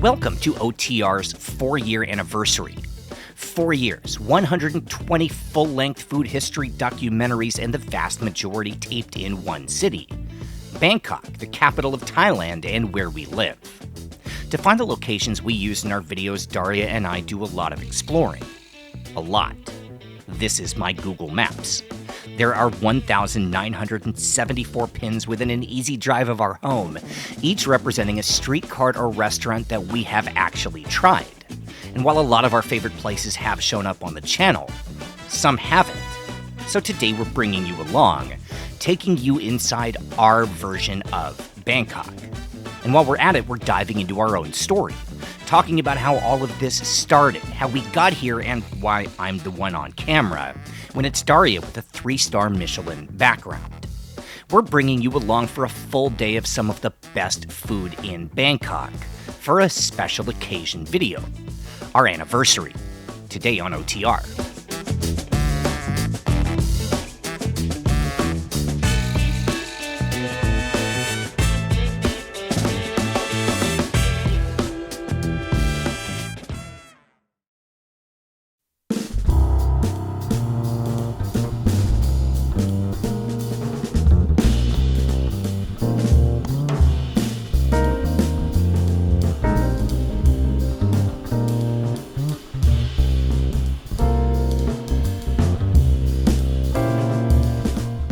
Welcome to OTR's 4-year anniversary. 4 years, 120 full-length food history documentaries, and the vast majority taped in one city, Bangkok, the capital of Thailand and where we live. To find the locations we use in our videos, Daria and I do a lot of exploring. A lot. This is my Google Maps. There are 1,974 pins within an easy drive of our home, each representing a street cart or restaurant that we have actually tried. And while a lot of our favorite places have shown up on the channel, some haven't. So today we're bringing you along, taking you inside our version of Bangkok. And while we're at it, we're diving into our own story, talking about how all of this started, how we got here, and why I'm the one on camera, when it's Daria with a 3-star Michelin background. We're bringing you along for a full day of some of the best food in Bangkok for a special occasion video, our anniversary, today on OTR.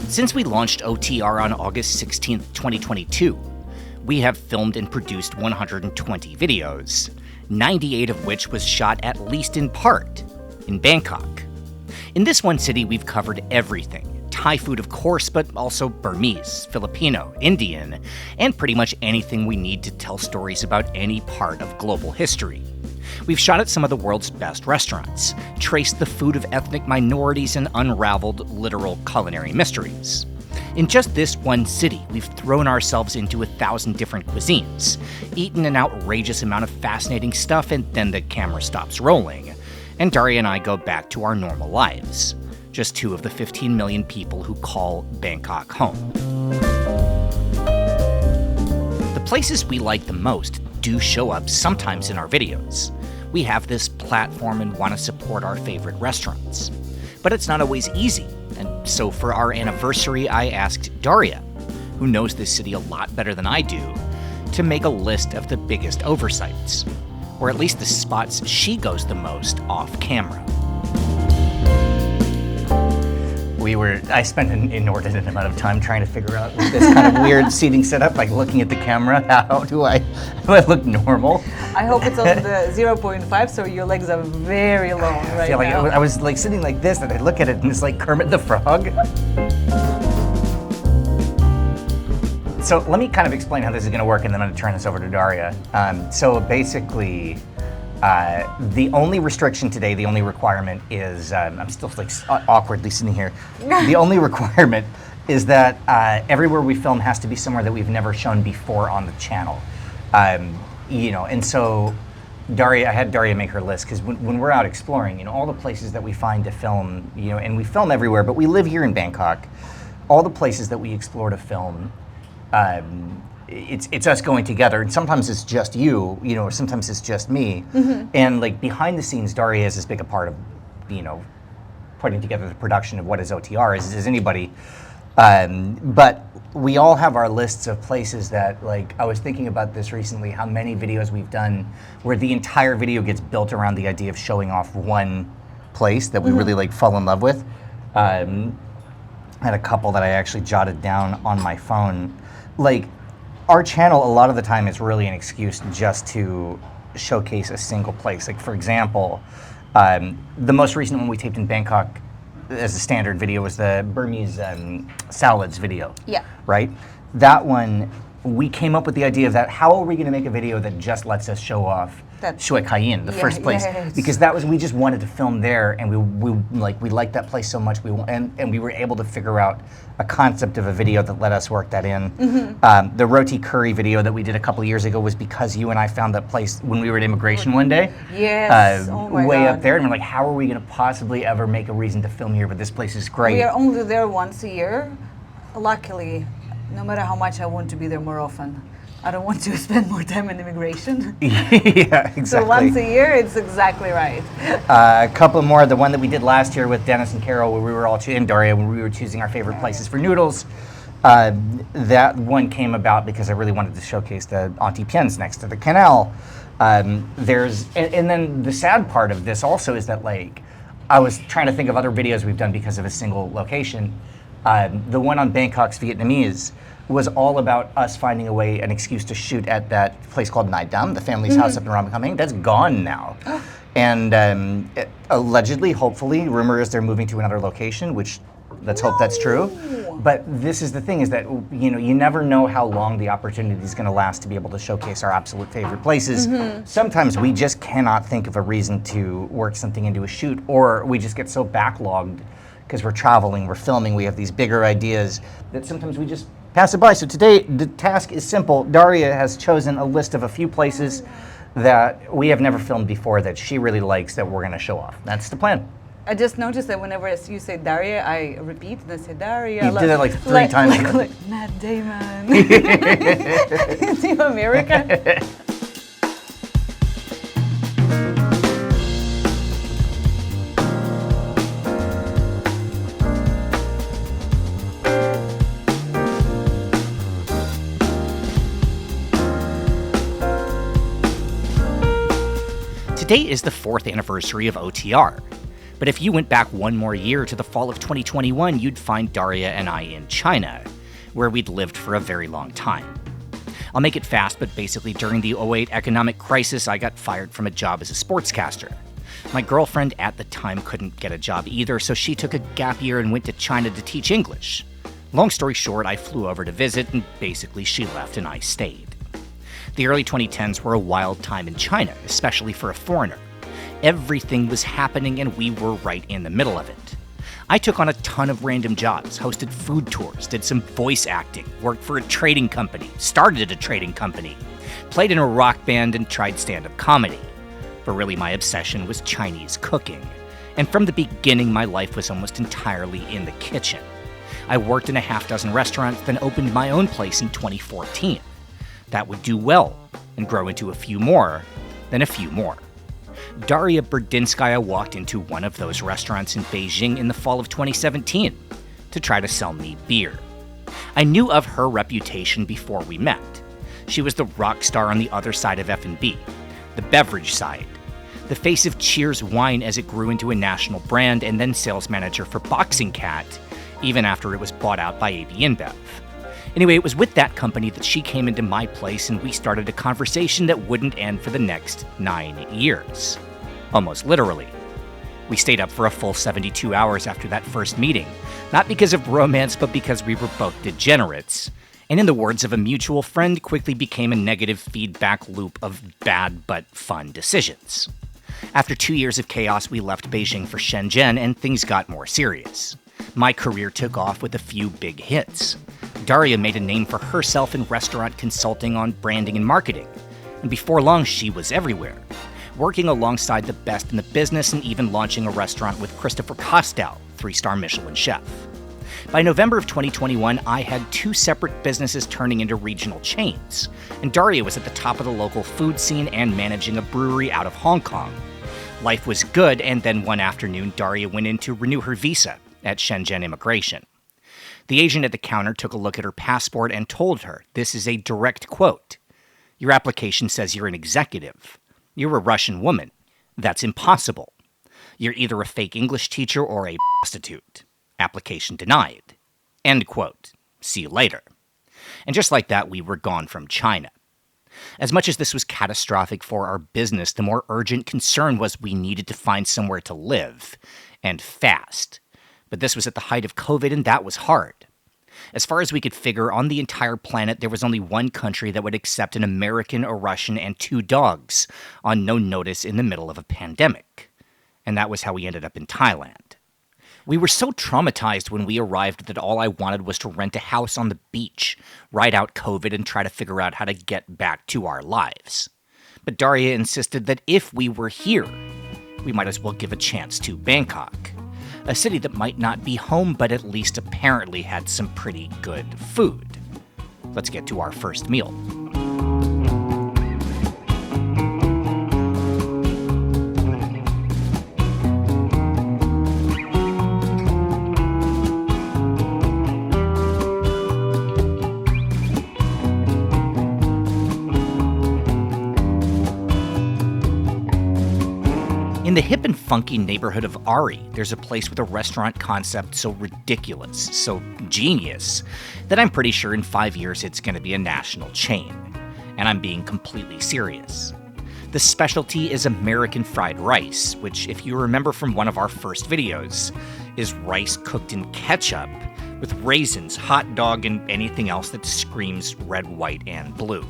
Since we launched OTR on August 16, 2022, we have filmed and produced 120 videos, 98 of which was shot at least in part in Bangkok. In this one city, we've covered everything. Thai food, of course, but also Burmese, Filipino, Indian, and pretty much anything we need to tell stories about any part of global history. We've shot at some of the world's best restaurants, traced the food of ethnic minorities, and unraveled literal culinary mysteries. In just this one city, we've thrown ourselves into 1,000 different cuisines, eaten an outrageous amount of fascinating stuff, and then the camera stops rolling, and Daria and I go back to our normal lives. Just 2 of the 15 million people who call Bangkok home. The places we like the most do show up sometimes in our videos. We have this platform and want to support our favorite restaurants. But it's not always easy, and so for our anniversary, I asked Daria, who knows this city a lot better than I do, to make a list of the biggest oversights, or at least the spots she goes the most off camera. I spent an inordinate amount of time trying to figure out with this kind of weird seating setup, like looking at the camera, how do I look normal? I hope it's on the 0.5, so your legs are very long right now. I feel like I was like sitting like this, and I look at it, and it's like Kermit the Frog. So let me kind of explain how this is going to work, and then I'm going to turn this over to Daria. So basically, the only restriction today, the only requirement is, I'm still like awkwardly sitting here. The only requirement is that everywhere we film has to be somewhere that we've never shown before on the channel. And so I had Daria make her list, because when we're out exploring, all the places that we find to film, and we film everywhere, but we live here in Bangkok, all the places that we explore to film, it's us going together, and sometimes it's just you, or sometimes it's just me. Mm-hmm. And like behind the scenes, Daria is as big a part of, putting together the production of what is OTR as anybody. But we all have our lists of places that, like, I was thinking about this recently, how many videos we've done where the entire video gets built around the idea of showing off one place that we really like fall in love with. I had a couple that I actually jotted down on my phone. Like, our channel, a lot of the time, is really an excuse just to showcase a single place. Like, for example, the most recent one we taped in Bangkok as a standard video was the Burmese salads video. Yeah. Right? That one, we came up with the idea of that, how are we going to make a video that just lets us show off Shui Cayenne, the first place? Because that was, we just wanted to film there, and we liked that place so much, and we were able to figure out a concept of a video that let us work that in. Mm-hmm. The roti curry video that we did a couple years ago was because you and I found that place when we were at immigration one day. Yes. Oh my way God. Up there, and we're like, how are we going to possibly ever make a reason to film here? But this place is great. We are only there once a year. Luckily, no matter how much I want to be there more often, I don't want to spend more time in immigration. Yeah, exactly. So once a year, it's exactly right. A couple more. The one that we did last year with Dennis and Carol, where we were all in Daria, when we were choosing our favorite places for noodles. That one came about because I really wanted to showcase the Auntie Pien's next to the canal. And then the sad part of this also is that, like, I was trying to think of other videos we've done because of a single location. The one on Bangkok's Vietnamese was all about us finding a way, an excuse to shoot at that place called Nai Dam, the family's house up in Ramakaming. That's gone now. And allegedly, hopefully, rumor is they're moving to another location, which let's hope that's true. But this is the thing, is that, you know, you never know how long the opportunity is going to last to be able to showcase our absolute favorite places. Sometimes we just cannot think of a reason to work something into a shoot, or we just get so backlogged because we're traveling, we're filming, we have these bigger ideas that sometimes we just pass it by. So today, the task is simple. Daria has chosen a list of a few places that we have never filmed before that she really likes that we're going to show off. That's the plan. I just noticed that whenever you say Daria, I repeat and I say Daria. You did that like three times. Like Matt Damon. Team America. Today is the 4th anniversary of OTR. But if you went back one more year to the fall of 2021, you'd find Daria and I in China, where we'd lived for a very long time. I'll make it fast, but basically during the '08 economic crisis, I got fired from a job as a sportscaster. My girlfriend at the time couldn't get a job either, so she took a gap year and went to China to teach English. Long story short, I flew over to visit, and basically she left and I stayed. The early 2010s were a wild time in China, especially for a foreigner. Everything was happening and we were right in the middle of it. I took on a ton of random jobs, hosted food tours, did some voice acting, worked for a trading company, started a trading company, played in a rock band, and tried stand-up comedy. But really my obsession was Chinese cooking. And from the beginning, my life was almost entirely in the kitchen. I worked in a half dozen restaurants, then opened my own place in 2014. That would do well, and grow into a few more, then a few more. Daria Berdinskaya walked into one of those restaurants in Beijing in the fall of 2017 to try to sell me beer. I knew of her reputation before we met. She was the rock star on the other side of F&B, the beverage side, the face of Cheers wine as it grew into a national brand, and then sales manager for Boxing Cat, even after it was bought out by AB InBev. Anyway, it was with that company that she came into my place and we started a conversation that wouldn't end for the next 9 years. Almost literally. We stayed up for a full 72 hours after that first meeting, not because of romance, but because we were both degenerates. And in the words of a mutual friend, quickly became a negative feedback loop of bad but fun decisions. After 2 years of chaos, we left Beijing for Shenzhen and things got more serious. My career took off with a few big hits. Daria made a name for herself in restaurant consulting on branding and marketing. And before long, she was everywhere, working alongside the best in the business and even launching a restaurant with Christopher Costow, 3-star Michelin chef. By November of 2021, I had 2 separate businesses turning into regional chains, and Daria was at the top of the local food scene and managing a brewery out of Hong Kong. Life was good, and then one afternoon, Daria went in to renew her visa at Shenzhen Immigration. The agent at the counter took a look at her passport and told her, this is a direct quote, "Your application says you're an executive. You're a Russian woman. That's impossible. You're either a fake English teacher or a prostitute. Application denied." End quote. See you later. And just like that, we were gone from China. As much as this was catastrophic for our business, the more urgent concern was we needed to find somewhere to live, and fast. But this was at the height of COVID, and that was hard. As far as we could figure, on the entire planet, there was only one country that would accept an American, a Russian, and 2 dogs on no notice in the middle of a pandemic. And that was how we ended up in Thailand. We were so traumatized when we arrived that all I wanted was to rent a house on the beach, ride out COVID, and try to figure out how to get back to our lives. But Daria insisted that if we were here, we might as well give a chance to Bangkok. A city that might not be home, but at least apparently had some pretty good food. Let's get to our first meal. In the hip and funky neighborhood of Ari, there's a place with a restaurant concept so ridiculous, so genius, that I'm pretty sure in 5 years it's going to be a national chain. And I'm being completely serious. The specialty is American fried rice, which, if you remember from one of our first videos, is rice cooked in ketchup with raisins, hot dog, and anything else that screams red, white, and blue.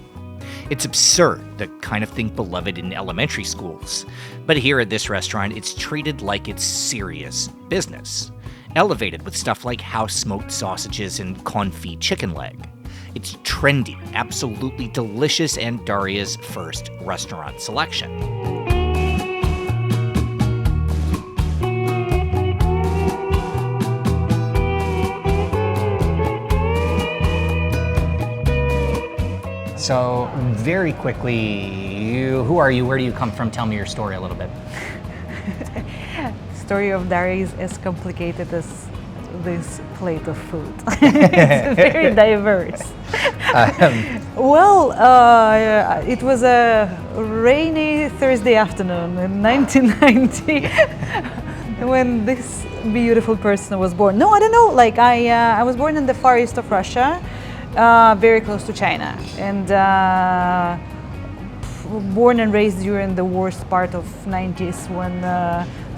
It's absurd, the kind of thing beloved in elementary schools. But here at this restaurant, it's treated like it's serious business. Elevated with stuff like house-smoked sausages and confit chicken leg. It's trendy, absolutely delicious, and Daria's first restaurant selection. So, very quickly, who are you? Where do you come from? Tell me your story a little bit. The story of Daria is as complicated as this plate of food. It's very diverse. It was a rainy Thursday afternoon in 1990 when this beautiful person was born. No, I don't know. Like I was born in the far east of Russia. Very close to China, and born and raised during the worst part of 90s when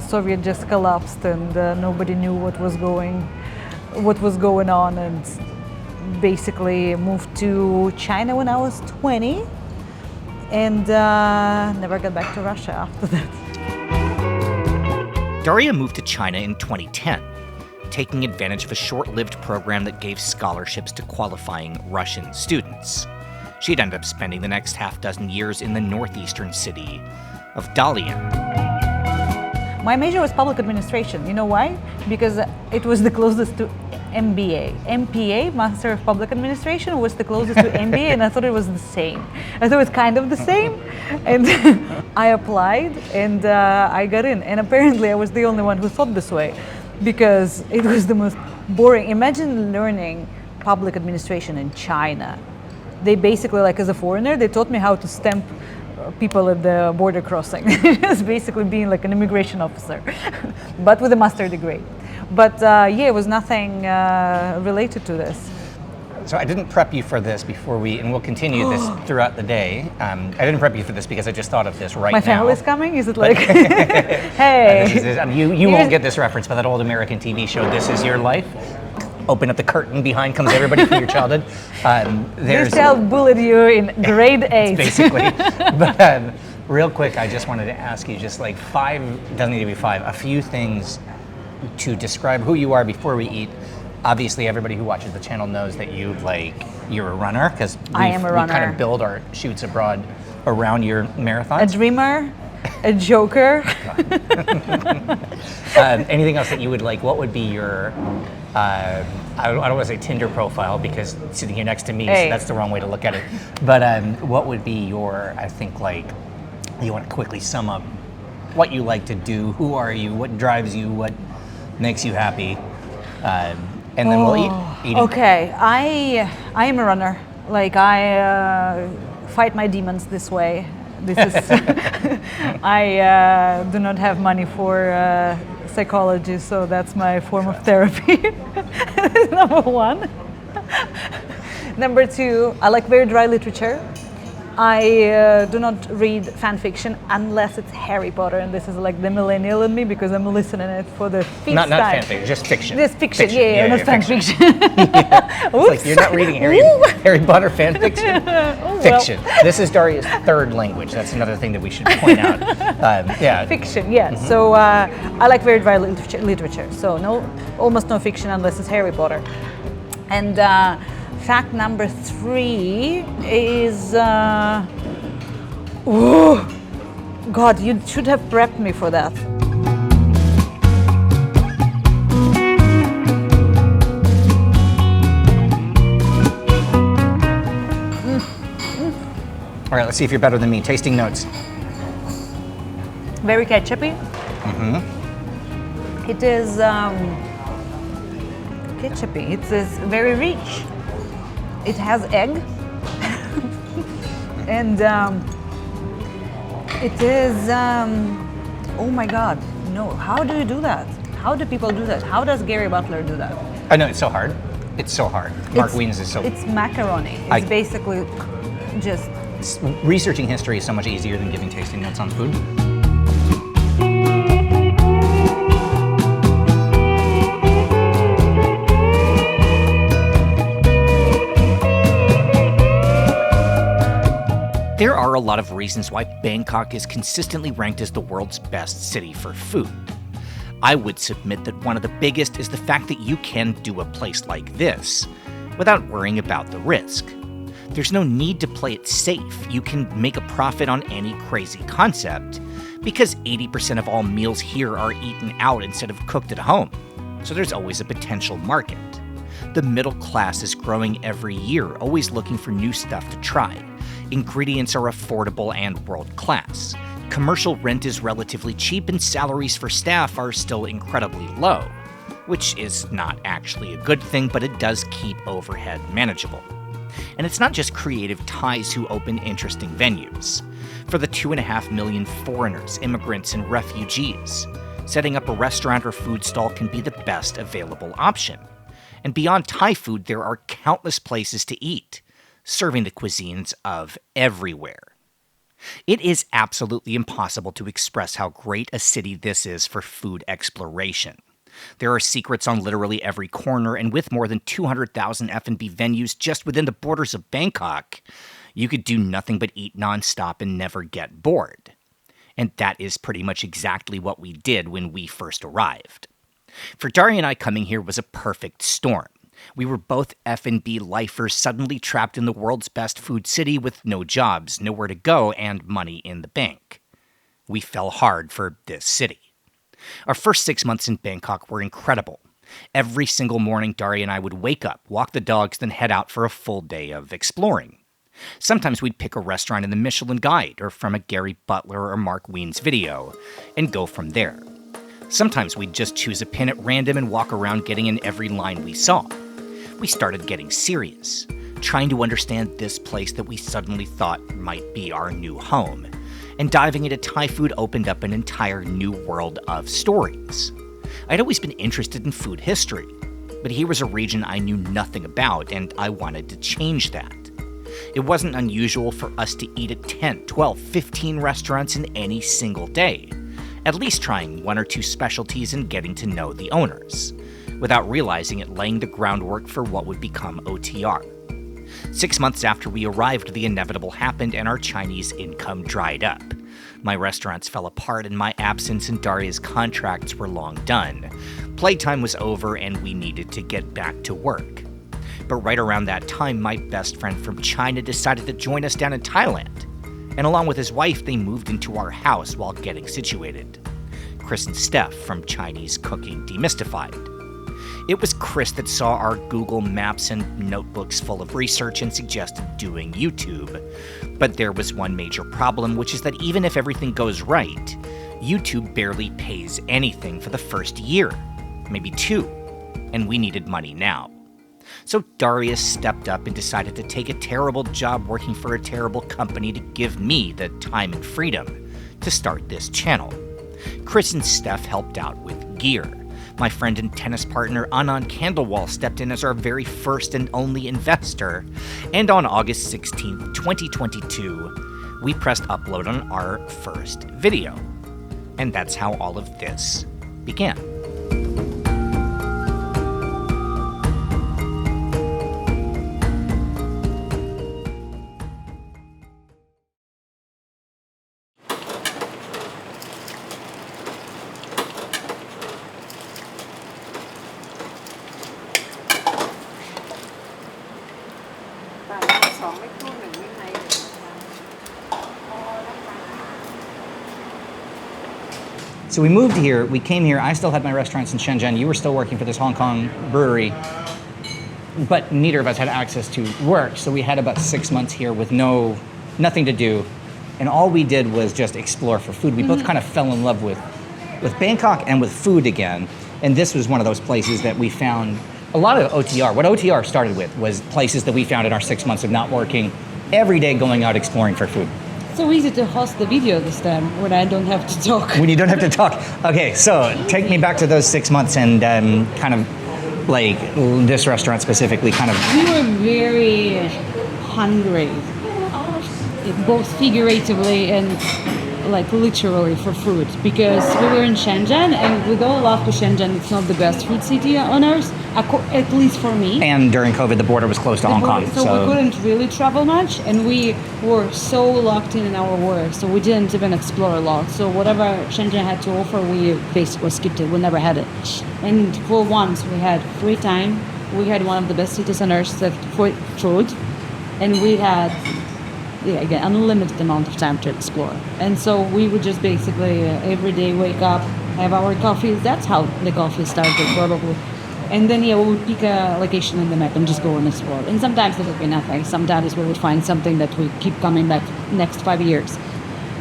Soviet just collapsed and nobody knew what was going on, and basically moved to China when I was 20 and never got back to Russia after that. Daria moved to China in 2010. Taking advantage of a short-lived program that gave scholarships to qualifying Russian students. She'd end up spending the next half-dozen years in the northeastern city of Dalian. My major was public administration. You know why? Because it was the closest to MBA. MPA, Master of Public Administration, was the closest to MBA, and I thought it was the same. I thought it was kind of the same, and I applied, and I got in. And apparently I was the only one who thought this way, because it was the most boring. Imagine learning public administration in China. They basically, like as a foreigner, they taught me how to stamp people at the border crossing. It's basically being like an immigration officer, but with a master degree. But yeah, it was nothing related to this. So I didn't prep you for this before and we'll continue this throughout the day. I didn't prep you for this because I just thought of this right now. My family's coming? Is it like, hey? You won't get this reference, but that old American TV show, This Is Your Life. Open up the curtain, behind comes everybody from your childhood. This child bullied you in grade 8. Basically. But real quick, I just wanted to ask you just like doesn't need to be 5, a few things to describe who you are before we eat. Obviously, everybody who watches the channel knows that you're a runner, because I am a runner. We kind of build our shoots abroad around your marathons. A dreamer, a joker. Anything else that you would like? What would be your, I don't want to say Tinder profile, because sitting here next to me, so that's the wrong way to look at it. But what would be your, I think, like, you want to quickly sum up what you like to do, who are you, what drives you, what makes you happy? And then we'll eat. Okay, I am a runner. Like I fight my demons this way. This is I do not have money for psychology, so that's my form of therapy. Number 1. Number 2, I like very dry literature. I do not read fan fiction unless it's Harry Potter, and this is like the millennial in me because I'm listening it for the 5th time. Not fan fiction, just fiction. Just fiction, yeah, not fan fiction. It's like you're not reading Harry Potter fan fiction. Fiction. Well. This is Daria's 3rd language. That's another thing that we should point out. Yeah. Fiction, yeah. Mm-hmm. So I like very dry literature. So almost no fiction unless it's Harry Potter. And fact number 3 is, God, you should have prepped me for that. All right, let's see if you're better than me. Tasting notes. Very ketchupy. It is ketchupy. It is very rich. It has egg, and it is oh my God, no, how do you do that? How do people do that? How does Gary Butler do that? I know, it's so hard. It's so hard. Mark Wiens is so... It's macaroni. It's basically just... Researching history is so much easier than giving tasting notes on food. There are a lot of reasons why Bangkok is consistently ranked as the world's best city for food. I would submit that one of the biggest is the fact that you can do a place like this without worrying about the risk. There's no need to play it safe. You can make a profit on any crazy concept because 80% of all meals here are eaten out instead of cooked at home. So there's always a potential market. The middle class is growing every year, always looking for new stuff to try. Ingredients are affordable and world-class. Commercial rent is relatively cheap and salaries for staff are still incredibly low, which is not actually a good thing, but it does keep overhead manageable. And it's not just creative Thais who open interesting venues. For the 2.5 million foreigners, immigrants, and refugees, setting up a restaurant or food stall can be the best available option. And beyond Thai food, there are countless places to eat, serving the cuisines of everywhere. It is absolutely impossible to express how great a city this is for food exploration. There are secrets on literally every corner, and with more than 200,000 F&B venues just within the borders of Bangkok, you could do nothing but eat nonstop and never get bored. And that is pretty much exactly what we did when we first arrived. For Daria and I, coming here was a perfect storm. We were both F&B lifers suddenly trapped in the world's best food city with no jobs, nowhere to go, and money in the bank. We fell hard for this city. Our first 6 months in Bangkok were incredible. Every single morning, Daria and I would wake up, walk the dogs, then head out for a full day of exploring. Sometimes we'd pick a restaurant in the Michelin Guide or from a Gary Butler or Mark Wiens video and go from there. Sometimes we'd just choose a pin at random and walk around getting in every line we saw. We started getting serious, trying to understand this place that we suddenly thought might be our new home. And diving into Thai food opened up an entire new world of stories. I'd always been interested in food history, but here was a region I knew nothing about, and I wanted to change that. It wasn't unusual for us to eat at 10, 12, 15 restaurants in any single day, at least trying 1 or 2 specialties and getting to know the owners, without realizing it laying the groundwork for what would become OTR. 6 months after we arrived, the inevitable happened and our Chinese income dried up. My restaurants fell apart in my absence and Daria's contracts were long done. Playtime was over and we needed to get back to work. But right around that time, my best friend from China decided to join us down in Thailand. And along with his wife, they moved into our house while getting situated. Chris and Steph from Chinese Cooking Demystified. It was Chris that saw our Google Maps and notebooks full of research and suggested doing YouTube. But there was one major problem, which is that even if everything goes right, YouTube barely pays anything for the first year, maybe 2, and we needed money now. So Daria stepped up and decided to take a terrible job working for a terrible company to give me the time and freedom to start this channel. Chris and Steph helped out with gear. My friend and tennis partner Anand Khandelwal stepped in as our very first and only investor. And on August 16th, 2022, we pressed upload on our first video. And that's how all of this began. So we moved here, we came here, I still had my restaurants in Shenzhen, you were still working for this Hong Kong brewery, but neither of us had access to work, so we had about 6 months here with nothing to do, and all we did was just explore for food. We both kind of fell in love with Bangkok and with food again, and this was one of those places that we found a lot of OTR. What OTR started with was places that we found in our 6 months of not working, every day going out exploring for food. So easy to host the video this time when I don't have to talk. When you don't have to talk. Okay, so take me back to those 6 months and kind of like this restaurant specifically kind of. We were very hungry, both figuratively and like literally for food, because we were in Shenzhen, and with all love to Shenzhen, it's not the best food city on earth, at least for me. And during COVID, the border was closed to Hong Kong. So we couldn't really travel much, and we were so locked in our work, so we didn't even explore a lot. So whatever Shenzhen had to offer, we basically skipped it. We never had it. And for once, we had free time. We had one of the best cities on earth for food, and we had again, unlimited amount of time to explore. And so we would just basically every day wake up, have our coffee. That's how the coffee started, probably. And then we would pick a location in the map and just go and explore. And sometimes there would be nothing. Sometimes we would find something that we keep coming back next 5 years.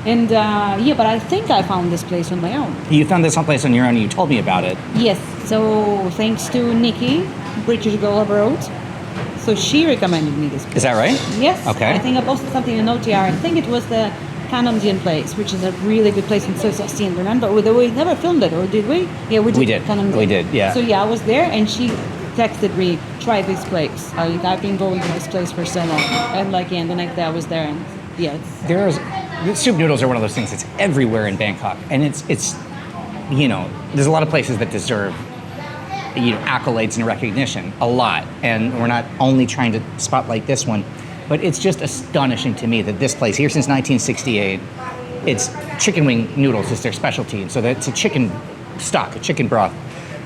And but I think I found this place on my own. You found this someplace on your own and you told me about it. Yes, so thanks to Nikki, British Girl Abroad. So she recommended me this place. Is that right? Yes. Okay. I think I posted something in OTR. I think it was the Canadian place, which is a really good place in South 16. Remember? We never filmed it, or did we? Yeah, we did. We did. Canadian. We did, yeah. So yeah, I was there, and she texted me, try this place. I've been going to this place for so long. And the next day I was there, and yeah. Soup noodles are one of those things that's everywhere in Bangkok. And it's there's a lot of places that deserve accolades and recognition, a lot, and we're not only trying to spotlight this one, but it's just astonishing to me that this place, here since 1968, it's chicken wing noodles is their specialty, and so it's a chicken stock, a chicken broth,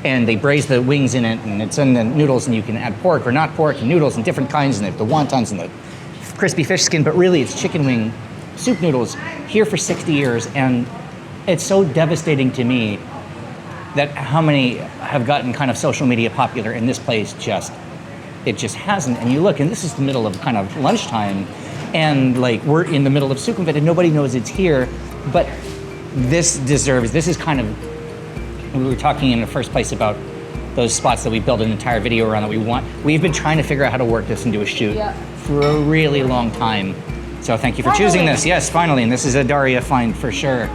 and they braise the wings in it, and it's in the noodles, and you can add pork or not pork, and noodles and different kinds, and they have the wontons and the crispy fish skin, but really it's chicken wing soup noodles here for 60 years, and it's so devastating to me that how many have gotten kind of social media popular, and this place just hasn't. And you look, and this is the middle of kind of lunchtime, and we're in the middle of Sukhumvit, and nobody knows it's here, but this is kind of, we were talking in the first place about those spots that we built an entire video around that we've been trying to figure out how to work this into a shoot for a really long time. So thank you for choosing this. Yes, finally, and this is a Daria find for sure.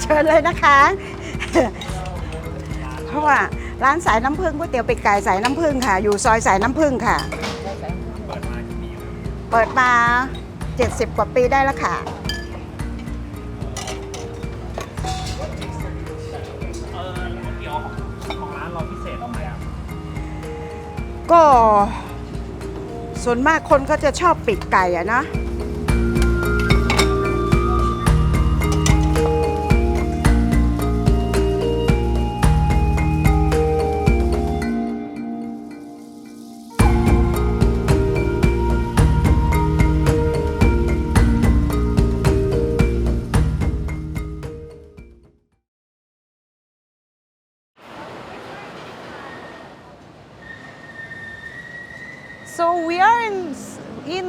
เชิญเลยนะคะ เพราะว่าร้านสายน้ำผึ้งก๋วยเตี๋ยวเป็ดไก่สายน้ำผึ้งค่ะอยู่ซอยสายน้ำผึ้งค่ะเปิดมา70 กว่าปีได้แล้วค่ะก็ส่วนมากคนก็จะชอบปีกไก่อะนะSo we are in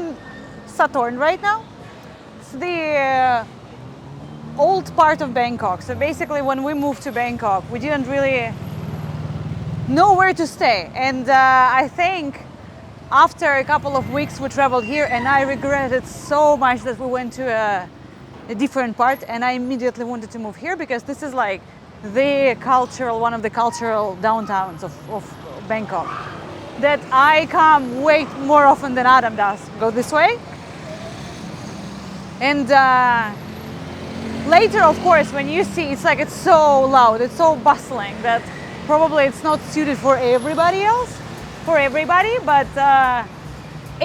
Sathon right now. It's the old part of Bangkok. So basically when we moved to Bangkok, we didn't really know where to stay. And I think after a couple of weeks we traveled here, and I regretted so much that we went to a different part, and I immediately wanted to move here because this is like one of the cultural downtowns of Bangkok, that I come way more often than Adam does. Go this way. And later, of course, when you see, it's so loud, it's so bustling that probably it's not suited for everybody else, but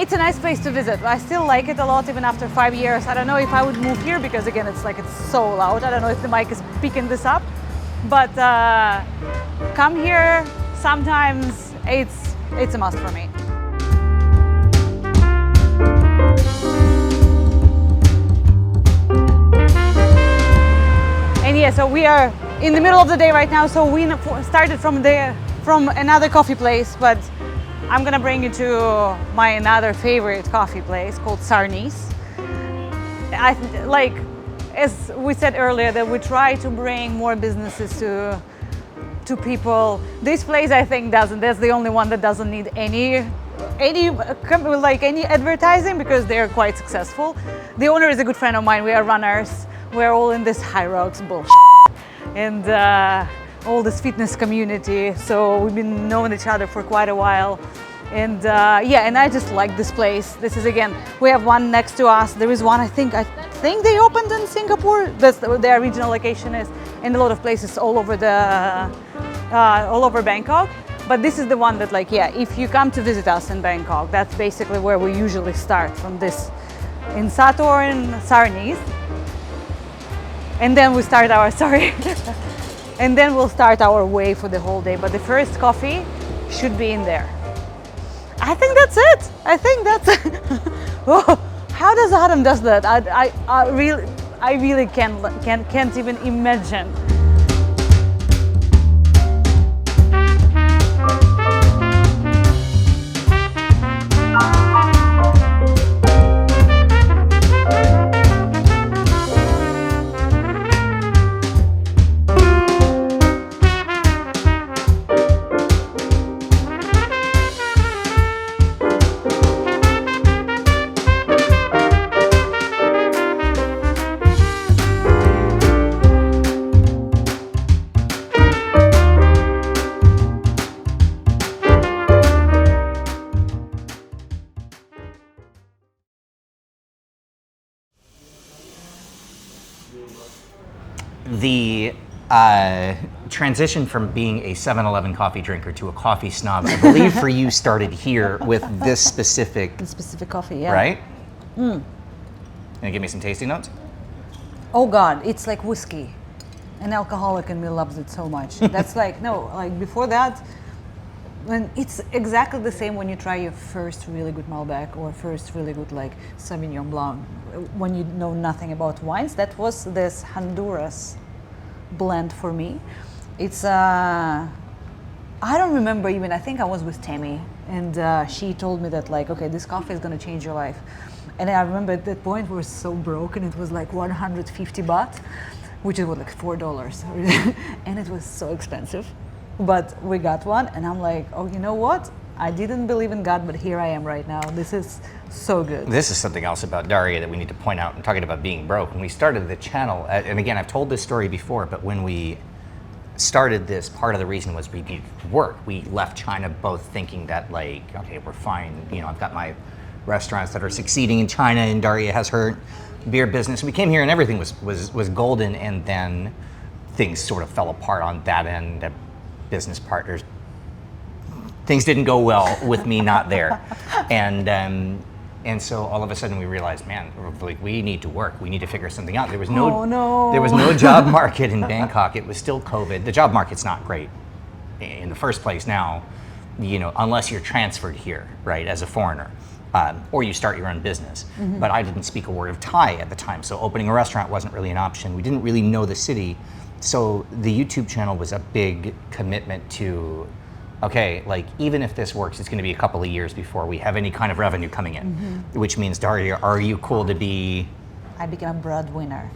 it's a nice place to visit. I still like it a lot even after 5 years. I don't know if I would move here because again, it's so loud. I don't know if the mic is picking this up, but come here sometimes. It's a must for me. And yeah, so we are in the middle of the day right now. So we started from another coffee place, but I'm gonna bring you to my another favorite coffee place called Sarni's. As we said earlier, that we try to bring more businesses to people. This place, I think, doesn't. That's the only one that doesn't need any advertising because they're quite successful. The owner is a good friend of mine. We are runners. We're all in this high rocks bullshit and all this fitness community. So we've been knowing each other for quite a while. And and I just like this place. This is, again, we have one next to us. There is one, I think they opened in Singapore. That's their regional location is, and a lot of places all over Bangkok. But this is the one that, if you come to visit us in Bangkok, that's basically where we usually start, from this in Sathon, Sarni's. And then we start our, and then we'll start our way for the whole day. But the first coffee should be in there. I think that's it. Oh, how does Haawm does that? I really can't even imagine. The transition from being a 7-Eleven coffee drinker to a coffee snob, I believe for you started here with this specific Coffee, yeah. right? Gonna give me some tasty notes? Oh God, it's like whiskey. An alcoholic in me loves it so much. That's before that, when it's exactly the same when you try your first really good Malbec or first really good Sauvignon Blanc, when you know nothing about wines. That was this Honduras blend for me. It's I don't remember even, I think I was with Tammy and she told me that okay, this coffee is gonna change your life. And I remember at that point we were so broken, it was 150 baht, which is $4. And it was so expensive. But we got one and I'm like, oh, you know what? I didn't believe in God, but here I am right now. This is so good. This is something else about Daria that we need to point out. I'm talking about being broke. When we started the channel, and again, I've told this story before, but when we started this, part of the reason was we needed work. We left China both thinking that okay, we're fine. I've got my restaurants that are succeeding in China and Daria has her beer business. We came here and everything was golden, and then things sort of fell apart on that end. Business partners, things didn't go well with me not there, and so all of a sudden we realized, man, we need to work. We need to figure something out. There was no job market in Bangkok. It was still COVID. The job market's not great in the first place now, unless you're transferred here, right, as a foreigner. Or you start your own business. Mm-hmm. But I didn't speak a word of Thai at the time, so opening a restaurant wasn't really an option. We didn't really know the city. So the YouTube channel was a big commitment to, okay, even if this works, it's going to be a couple of years before we have any kind of revenue coming in, mm-hmm. which means, Daria, are you cool to be... I became a breadwinner.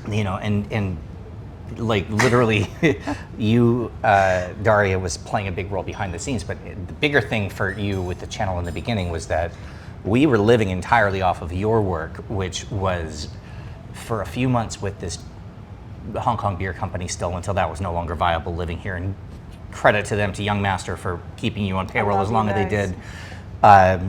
And literally, you, Daria, was playing a big role behind the scenes, but the bigger thing for you with the channel in the beginning was that we were living entirely off of your work, which was for a few months with this Hong Kong beer company still, until that was no longer viable, living here. And credit to them, to Young Master, for keeping you on payroll as long as they did.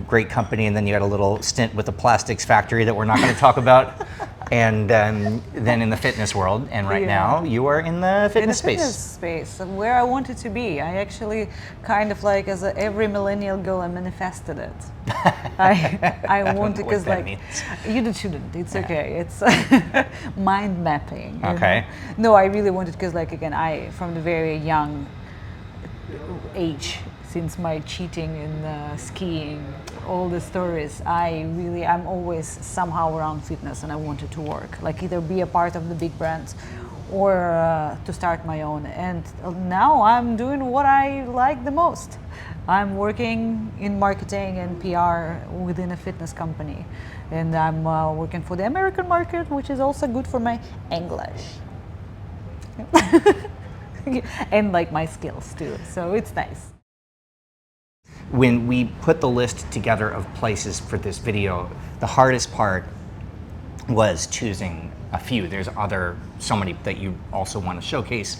Great company. And then you had a little stint with the plastics factory that we're not going to talk about. And then in the fitness world, and right now you are in the fitness space, where I wanted to be. I actually kind of as every millennial girl, I manifested it. I wanted, because you shouldn't. It's okay. It's mind mapping. Okay. No, I really wanted, because again, I from the very young age, since my cheating in skiing, all the stories, I'm always somehow around fitness, and I wanted to work, either be a part of the big brands or to start my own. And now I'm doing what I like the most. I'm working in marketing and PR within a fitness company, and I'm working for the American market, which is also good for my English and like my skills too. So it's nice. When we put the list together of places for this video, the hardest part was choosing a few. There's so many that you also want to showcase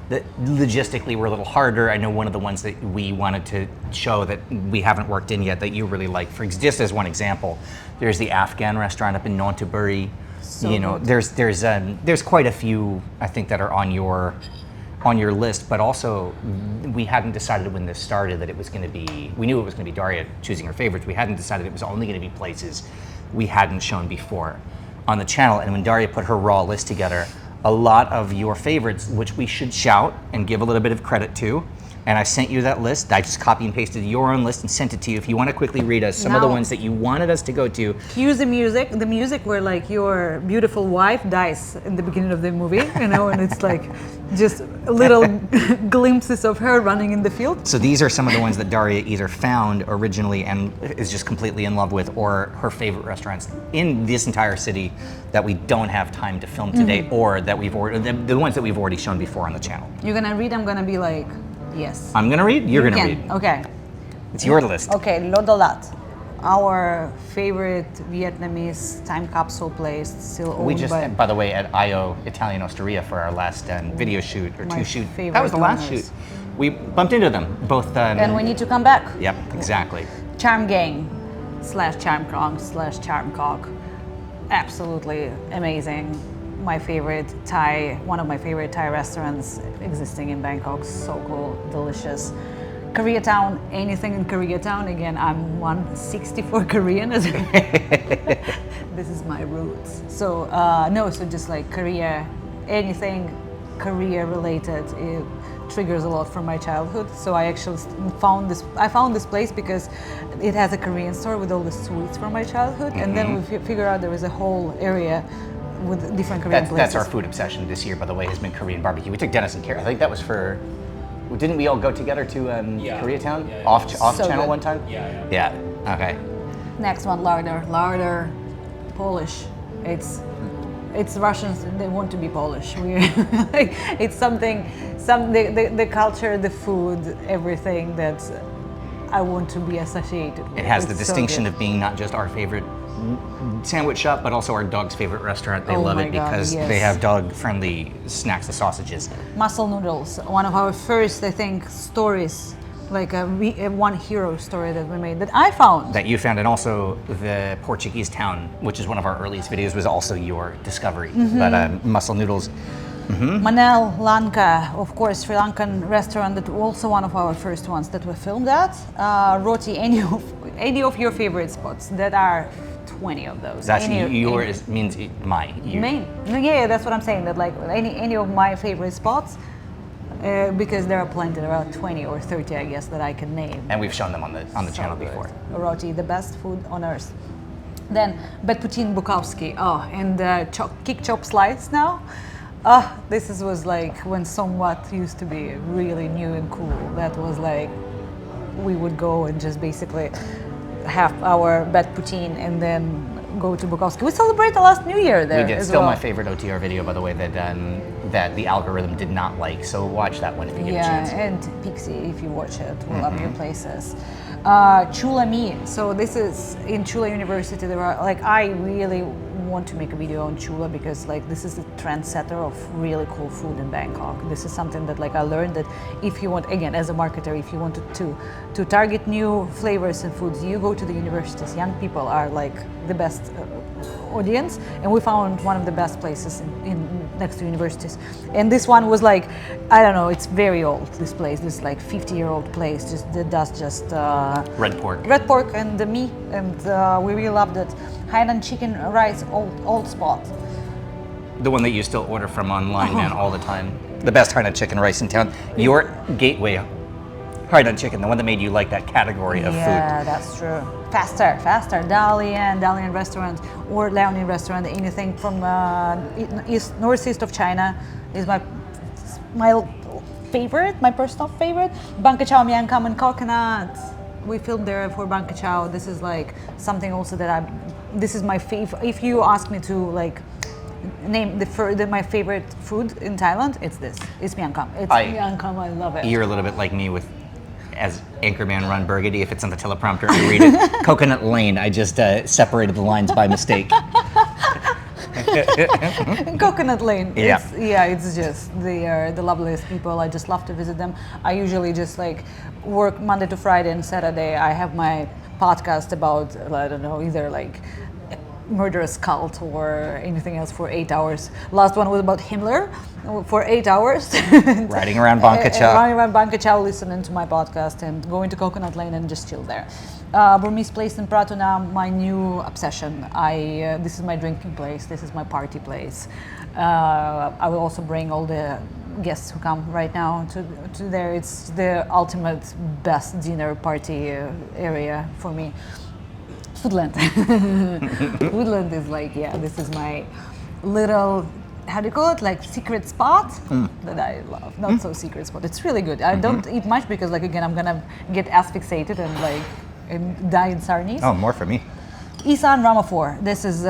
that logistically were a little harder. I know one of the ones that we wanted to show that we haven't worked in yet that you really like. Just as one example, there's the Afghan restaurant up in Nonthaburi. So good. There's quite a few I think that are on your list, but also we hadn't decided when this started that it was going to be, we knew it was going to be Daria choosing her favorites. We hadn't decided it was only going to be places we hadn't shown before on the channel. And when Daria put her raw list together, a lot of your favorites, which we should shout and give a little bit of credit to, and I sent you that list. I just copy and pasted your own list and sent it to you. If you want to quickly read us some of the Now- ones that you wanted us to go to. Cue the music where like your beautiful wife dies in the beginning of the movie, and it's like just little glimpses of her running in the field. So these are some of the ones that Daria either found originally and is just completely in love with, or her favorite restaurants in this entire city that we don't have time to film today, or that we've already, the ones that we've already shown before on the channel. You're gonna read, I'm gonna be like, yes. I'm gonna read, you're You gonna can. read. Okay. It's your list. Okay, Lodolat, our favorite Vietnamese time capsule place, still owned We just, by by the way, at IO Italian Osteria for our last video shoot, or My two shoot. favorite That was the last owners. shoot. We bumped into them, both. and we need to come back. Yep, exactly. Charm Gang / Charm Kong / Charm Cock. Absolutely amazing. My favorite Thai, one of my favorite Thai restaurants existing in Bangkok. So cool, delicious. Koreatown, anything in Koreatown. Again, I'm 164 Korean. This is my roots. So so just like Korea, anything Korea related, it triggers a lot from my childhood. So I actually found this place because it has a Korean store with all the sweets from my childhood, and then we figured out there was a whole area with different Korean places. That's our food obsession this year, by the way, has been Korean barbecue. We took Dennis and Kara. I think that was for. Didn't we all go together to Koreatown? Yeah. Off So channel good. one time? Yeah. Yeah. Okay. Next one, larder, Polish. It's Russians. They want to be Polish. It's something, the culture, the food, everything that I want to be associated with. It has the It's so distinction good. of being not just our favorite sandwich shop, but also our dog's favorite restaurant. They Oh love my it God, because yes. they have dog-friendly snacks and sausages. Muscle Noodles, one of our first, I think, stories, like a one hero story that we made that I found. That you found, and also the Portuguese town, which is one of our earliest videos, was also your discovery. Mm-hmm. But Muscle Noodles, Manel Lanka, of course, Sri Lankan restaurant, that also one of our first ones that we filmed at. Roti, any of your favorite spots. That are 20 of those. that's Any- yours, means my. You. Main. Yeah, that's what I'm saying. That like any of my favorite spots, because there are plenty. There are 20 or 30, I guess, that I can name. And we've shown them on the channel good. before. Roti, the best food on earth. Then Betputin Bukowski. Oh, and kick chop slice now. Was like when Somewhat used to be really new and cool. That was like, we would go and just basically have our Betputin and then go to Bukowski. We celebrate the last New Year there. We did. as Still well. my favorite OTR video, by the way, that the algorithm did not like. So watch that one if you get a Yeah, chance. and Pixie, if you watch it, will love your places. Chula Mi. So this is in Chula University. There are like, I really want to make a video on Chula because like this is the trendsetter of really cool food in Bangkok. This is something that like I learned that if you want, again, as a marketer, if you want to target new flavors and foods, you go to the universities. Young people are like the best audience, and we found one of the best places in next to universities. And this one was like, I don't know, it's very old. This place, this like 50-year-old place, that does just Red pork. red pork and the meat, and we really loved it. Hainan chicken rice, old spot. The one that you still order from online, man, all the time. The best Hainan chicken rice in town. Your gateway Hainan chicken, the one that made you like that category of Yeah, that's true. Faster. Dalian restaurant or Liaoning restaurant. Anything from northeast of China is my favorite, my personal favorite, Bangkok Miang Kham and coconut. We filmed there for Bangkok. This is like something also that this is my favorite. If you ask me to like name my favorite food in Thailand, it's this. It's Miang Kham. It's Miang Kham. I love it. You're a little bit like me with, as Anchorman Ron Burgundy, if it's on the teleprompter, I read it. Coconut Lane, I just separated the lines by mistake. Coconut Lane. Yeah. It's just they are the loveliest people. I just love to visit them. I usually just like work Monday to Friday, and Saturday I have my podcast about, I don't know, either like murderous cult or anything else for 8 hours. Last one was about Himmler for 8 hours. Riding around Bangkok. Riding around Bangkok, listening to my podcast and going to Coconut Lane and just chill there. Burmese place in Pratuna, my new obsession. This is my drinking place. This is my party place. I will also bring all the guests who come right now to there. It's the ultimate best dinner party area for me. Foodland. Foodland is like, this is my little, how do you call it, like secret spot that I love. Not so secret spot. It's really good. I don't eat much because, like, again, I'm gonna get asphyxiated and die in Sarnies. Oh, more for me. Isan Ramaphore. This is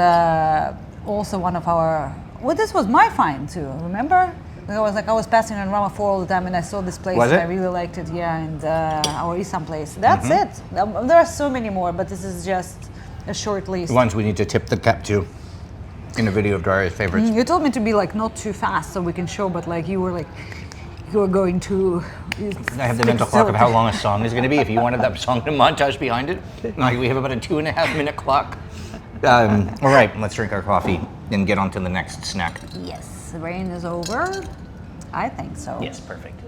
also one of our. Well, this was my find too. Remember? I was passing on Ramaphore all the time, and I saw this place. Was it? And I really liked it. Yeah, and our Isan place. That's it. There are so many more, but this is just a short list. The ones we need to tip the cap to in a video of Daria's favorites. You told me to be like not too fast so we can show, but like you were going to. I have the mental clock of how long a song is going to be. If you wanted that song to montage behind it, like we have about a 2.5 minute clock. All right, let's drink our coffee and get on to the next snack. Yes, the rain is over. I think so. Yes, perfect.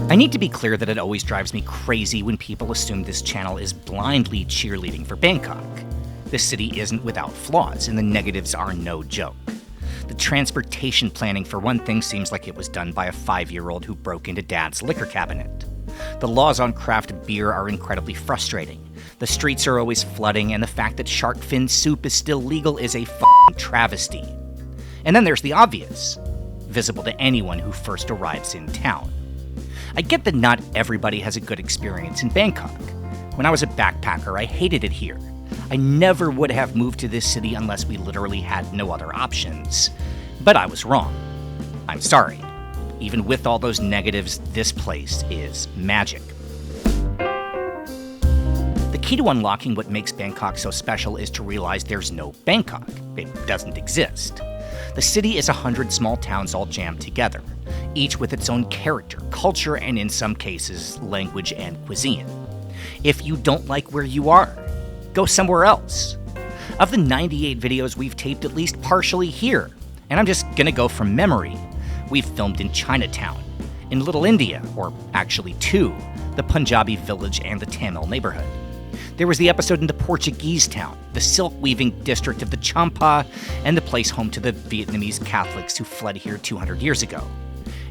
I need to be clear that it always drives me crazy when people assume this channel is blindly cheerleading for Bangkok. This city isn't without flaws, and the negatives are no joke. The transportation planning, for one thing, seems like it was done by a 5-year-old who broke into Dad's liquor cabinet. The laws on craft beer are incredibly frustrating. The streets are always flooding, and the fact that shark fin soup is still legal is a f***ing travesty. And then there's the obvious, visible to anyone who first arrives in town. I get that not everybody has a good experience in Bangkok. When I was a backpacker, I hated it here. I never would have moved to this city unless we literally had no other options. But I was wrong. I'm sorry. Even with all those negatives, this place is magic. The key to unlocking what makes Bangkok so special is to realize there's no Bangkok. It doesn't exist. The city is 100 small towns all jammed together, each with its own character, culture, and in some cases, language and cuisine. If you don't like where you are, go somewhere else. Of the 98 videos we've taped, at least partially here, and I'm just gonna go from memory, we've filmed in Chinatown, in Little India, or actually two, the Punjabi village and the Tamil neighborhood. There was the episode in the Portuguese town, the silk-weaving district of the Champa, and the place home to the Vietnamese Catholics who fled here 200 years ago.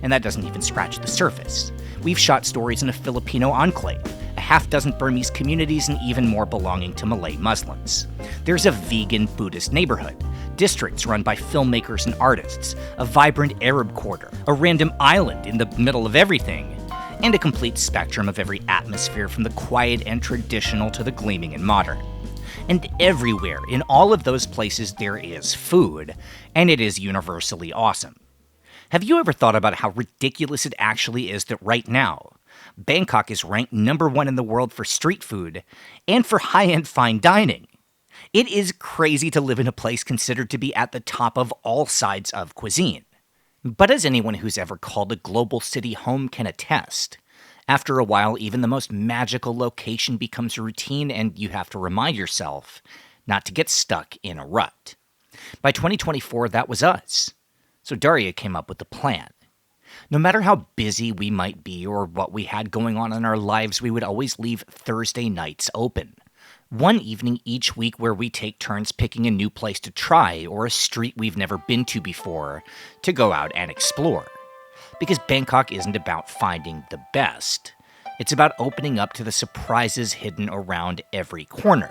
And that doesn't even scratch the surface. We've shot stories in a Filipino enclave, a half-dozen Burmese communities, and even more belonging to Malay Muslims. There's a vegan Buddhist neighborhood, districts run by filmmakers and artists, a vibrant Arab quarter, a random island in the middle of everything, and a complete spectrum of every atmosphere from the quiet and traditional to the gleaming and modern. And everywhere, in all of those places, there is food, and it is universally awesome. Have you ever thought about how ridiculous it actually is that right now, Bangkok is ranked #1 in the world for street food and for high-end fine dining? It is crazy to live in a place considered to be at the top of all sides of cuisine. But as anyone who's ever called a global city home can attest, after a while, even the most magical location becomes a routine, and you have to remind yourself not to get stuck in a rut. By 2024, that was us. So Daria came up with the plan. No matter how busy we might be or what we had going on in our lives, we would always leave Thursday nights open. One evening each week where we take turns picking a new place to try or a street we've never been to before to go out and explore. Because Bangkok isn't about finding the best. It's about opening up to the surprises hidden around every corner.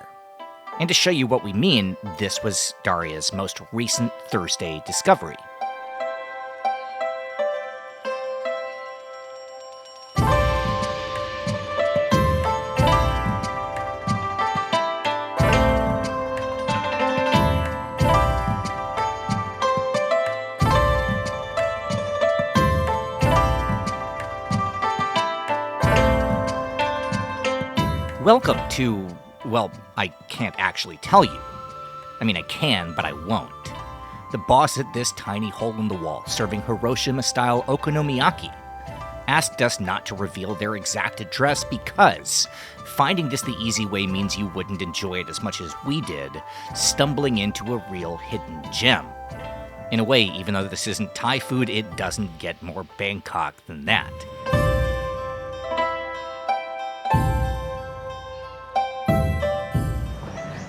And to show you what we mean, this was Daria's most recent Thursday discovery. Welcome to, well, I can't actually tell you. I mean, I can, but I won't. The boss at this tiny hole-in-the-wall serving Hiroshima-style Okonomiyaki asked us not to reveal their exact address because finding this the easy way means you wouldn't enjoy it as much as we did, stumbling into a real hidden gem. In a way, even though this isn't Thai food, it doesn't get more Bangkok than that.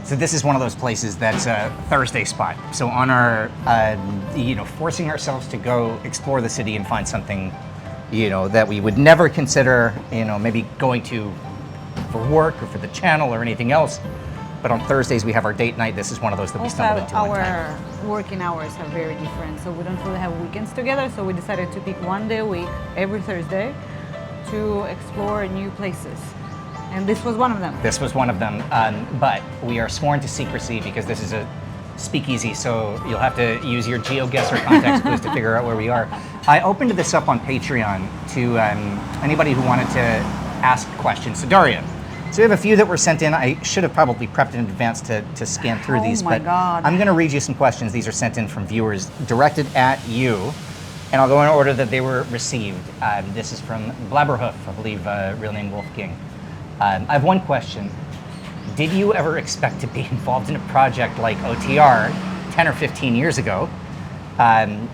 So this is one of those places that's a Thursday spot. So on our, forcing ourselves to go explore the city and find something, that we would never consider, maybe going to for work or for the channel or anything else. But on Thursdays we have our date night. This is one of those that we stumbled into one time. Our working hours are very different, so we don't really have weekends together. So we decided to pick one day a week, every Thursday, to explore new places. And this was one of them. This was one of them, but we are sworn to secrecy because this is a speakeasy, so you'll have to use your GeoGuessr context clues to figure out where we are. I opened this up on Patreon to anybody who wanted to ask questions. So Daria, so we have a few that were sent in. I should have probably prepped in advance to scan through these, but God. I'm going to read you some questions. These are sent in from viewers directed at you, and I'll go in order that they were received. This is from Blabberhoof, I believe, real name Wolfgang. I have one question. Did you ever expect to be involved in a project like OTR 10 or 15 years ago? And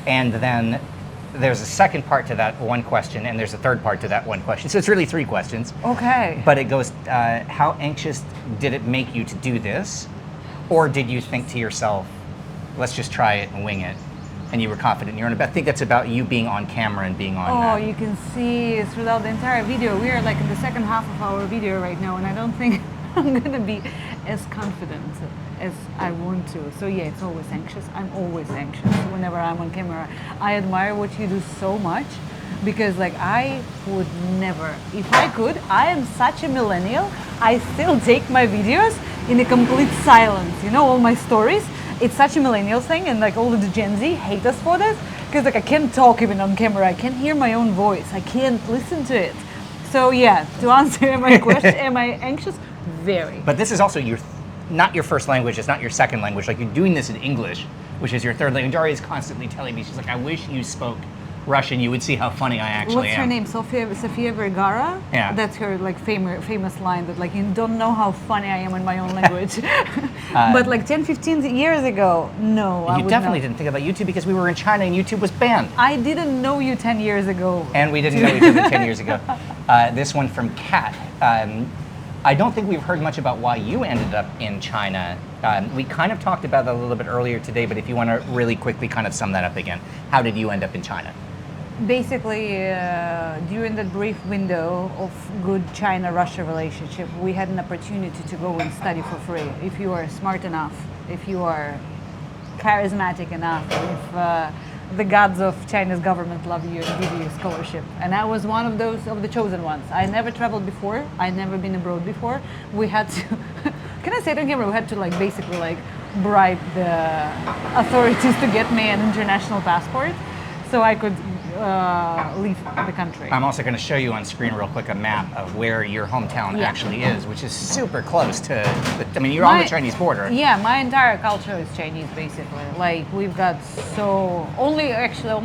then there's a second part to that one question, and there's a third part to that one question. So it's really three questions. Okay. But it goes, how anxious did it make you to do this? Or did you think to yourself, let's just try it and wing it? And you were confident in your own. I think that's about you being on camera and being on. You can see throughout the entire video. We are like in the second half of our video right now, and I don't think I'm gonna be as confident as I want to. So yeah, it's always anxious. I'm always anxious whenever I'm on camera. I admire what you do so much because like I would never, if I could, I am such a millennial. I still take my videos in a complete silence. All my stories. It's such a millennial thing, and like all of the Gen Z hate us for this because like I can't talk even on camera. I can't hear my own voice. I can't listen to it. So yeah, to answer my question, am I anxious? Very. But this is also not your first language. It's not your second language. Like you're doing this in English, which is your third language. Daria is constantly telling me, she's like, I wish you spoke Russian. You would see how funny I actually What's am. her name? Sofia Vergara? Yeah. That's her like famous line that like, you don't know how funny I am in my own language. But like 10, 15 years ago, no, I You would definitely not. didn't think about YouTube because we were in China and YouTube was banned. I didn't know you 10 years ago. And we didn't know each other 10 years ago. This one from Kat. I don't think we've heard much about why you ended up in China. We kind of talked about that a little bit earlier today, but if you want to really quickly kind of sum that up again, how did you end up in China? Basically, during that brief window of good China-Russia relationship, we had an opportunity to go and study for free. If you are smart enough, if you are charismatic enough, if the gods of China's government love you and give you a scholarship. And I was one of the chosen ones. I never traveled before. I'd never been abroad before. We had to, can I say it on camera? We had to basically bribe the authorities to get me an international passport so I could leave the country. I'm also going to show you on screen real quick a map of where your hometown actually is, which is super close to, you're on the Chinese border. Yeah, my entire culture is Chinese basically. Like we've got only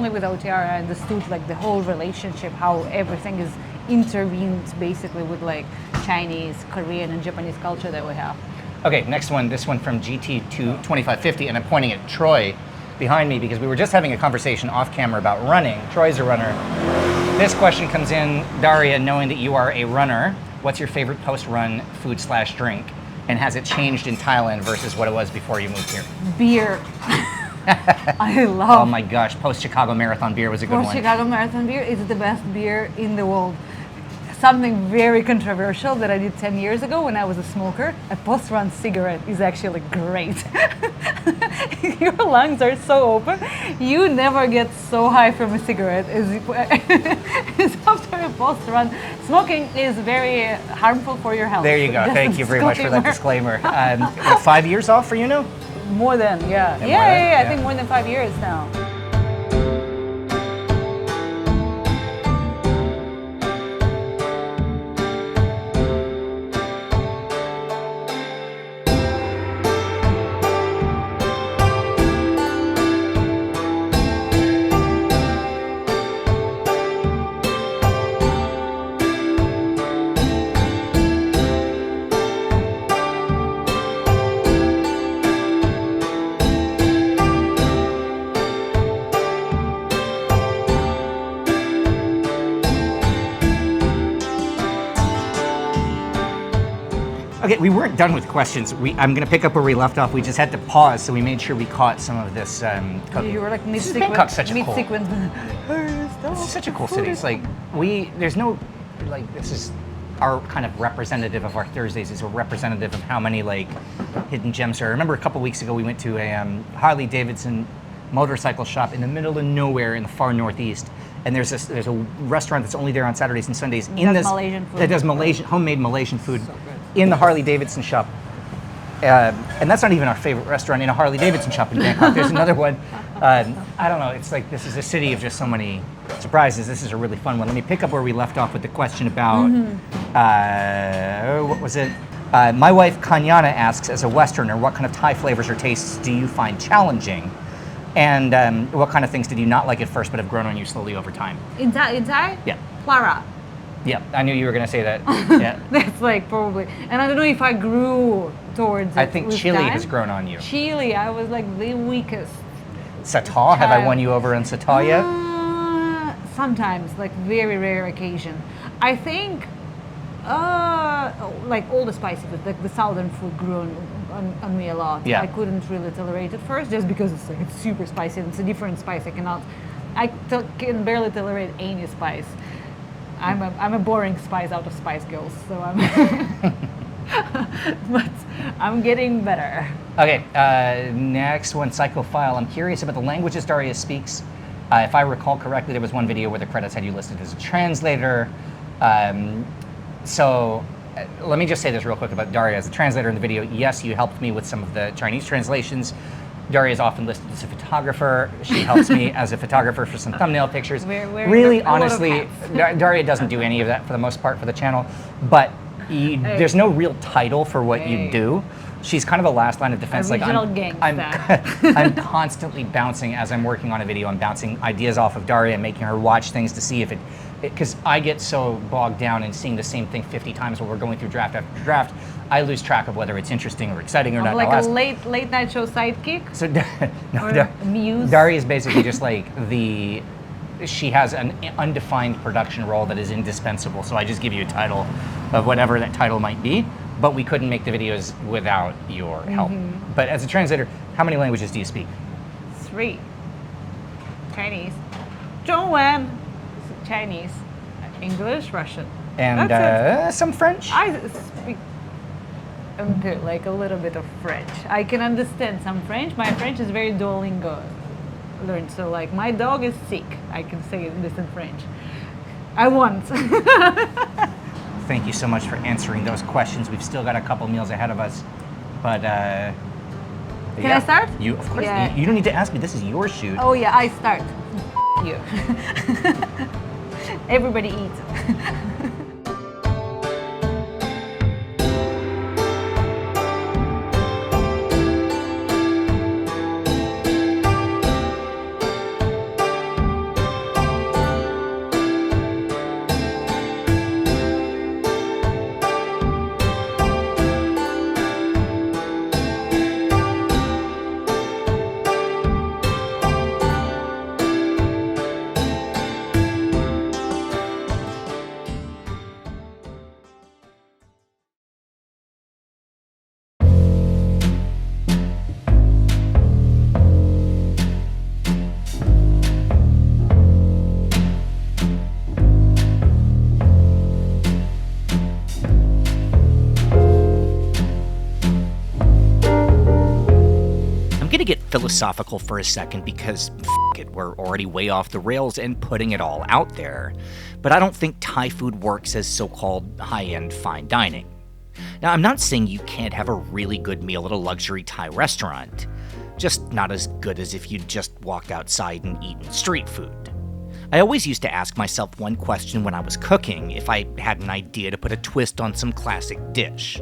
with OTR I understood the whole relationship, how everything is intervened basically with Chinese, Korean and Japanese culture that we have. Okay, next one, this one from GT2550, and I'm pointing at Troy behind me because we were just having a conversation off camera about running. Troy's a runner. This question comes in, Daria, knowing that you are a runner, what's your favorite post-run food/drink? And has it changed in Thailand versus what it was before you moved here? Beer. I Oh love my gosh, post-Chicago Marathon beer was a good Or one. Chicago Marathon beer is the best beer in the world. Something very controversial that I did 10 years ago when I was a smoker. A post-run cigarette is actually great. Your lungs are so open. You never get so high from a cigarette as after a post-run. Smoking is very harmful for your health. There you go. Just Thank a you very much for that disclaimer. What, 5 years off for you now? More than, yeah. more Yeah, than? I Yeah. think more than 5 years now. Okay, we weren't done with questions. I'm going to pick up where we left off. We just had to pause, so we made sure we caught some of this cooking. You were like Bangkok's such a cool. mid-sequence. This is such a cool city. It's like there's no, like, this is our kind of representative of our Thursdays. Is a representative of how many like hidden gems are. I remember a couple weeks ago we went to a Harley Davidson motorcycle shop in the middle of nowhere in the far northeast. And there's a restaurant that's only there on Saturdays and Sundays Malaysian food. that does homemade Malaysian food in the Harley Davidson shop. And that's not even our favorite restaurant in a Harley Davidson shop in Bangkok. There's another one. I don't know. It's like this is a city of just so many surprises. This is a really fun one. Let me pick up where we left off with the question about what was it? My wife Kanyana asks, as a Westerner, what kind of Thai flavors or tastes do you find challenging? And what kind of things did you not like at first but have grown on you slowly over time? In Thai? Yeah. Clara. Yeah, I knew you were going to say that. Yeah. That's like probably. And I don't know if I grew towards it. I think with chili time. has grown on you. Chili, I was like the weakest. Sathon, have I won you over on Sathon yet? Sometimes, like very rare occasion. I think, like all the spicy food, like the southern food grew on me a lot. Yeah. I couldn't really tolerate it first, just because it's super spicy and it's a different spice. I can barely tolerate any spice. I'm a boring spice out of Spice Girls, so but I'm getting better. Okay, next one, Psychophile. I'm curious about the languages Daria speaks. If I recall correctly, there was one video where the credits had you listed as a translator. So let me just say this real quick about Daria as a translator in the video. Yes, you helped me with some of the Chinese translations. Daria is often listed as a photographer. She helps me as a photographer for some thumbnail pictures. Really, honestly, Daria doesn't do any of that for the most part for the channel, but there's no real title for what you do. She's kind of a last line of defense. I'm constantly bouncing as I'm working on a video. I'm bouncing ideas off of Daria and making her watch things to see if because I get so bogged down in seeing the same thing 50 times when we're going through draft after draft, I lose track of whether it's interesting or exciting or not. Like a late night show sidekick? So muse? Daria is basically just like she has an undefined production role that is indispensable. So I just give you a title of whatever that title might be, but we couldn't make the videos without your help. But as a translator, how many languages do you speak? 3. Chinese. 中文. Chinese. English, Russian. And some French? I speak like a little bit of French. I can understand some French. My French is very Duolingo learned. So like my dog is sick. I can say this in French. I won't. Thank you so much for answering those questions. We've still got a couple meals ahead of us, but Can I start? You, of course. Yeah. You don't need to ask me. This is your shoot. Oh yeah, I start. You. Everybody eats. going to get philosophical for a second because it, we're already way off the rails and putting it all out there. But I don't think Thai food works as so-called high-end fine dining. Now, I'm not saying you can't have a really good meal at a luxury Thai restaurant, just not as good as if you just walked outside and eaten street food. I always used to ask myself one question when I was cooking if I had an idea to put a twist on some classic dish.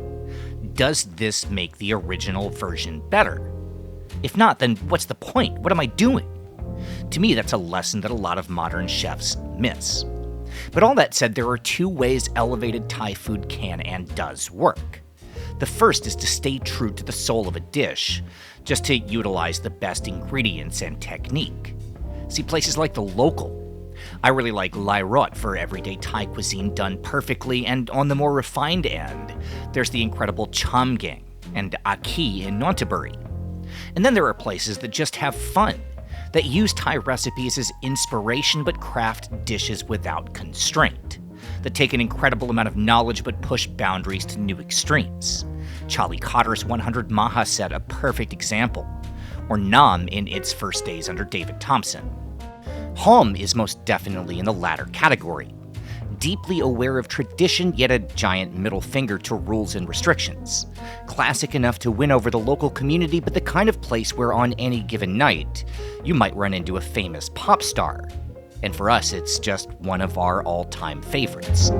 Does this make the original version better? If not, then what's the point? What am I doing? To me, that's a lesson that a lot of modern chefs miss. But all that said, there are two ways elevated Thai food can and does work. The first is to stay true to the soul of a dish, just to utilize the best ingredients and technique. See places like The Local. I really like Lai Rot for everyday Thai cuisine done perfectly, and on the more refined end, there's the incredible Cham Gang and Aki in Nonthaburi. And then there are places that just have fun, that use Thai recipes as inspiration but craft dishes without constraint, that take an incredible amount of knowledge but push boundaries to new extremes. Charlie Cotter's 100 Maha set a perfect example, or Nam in its first days under David Thompson. Haawm is most definitely in the latter category, deeply aware of tradition yet a giant middle finger to rules and restrictions. Classic enough to win over the local community, but the kind of place where on any given night, you might run into a famous pop star. And for us, it's just one of our all-time favorites.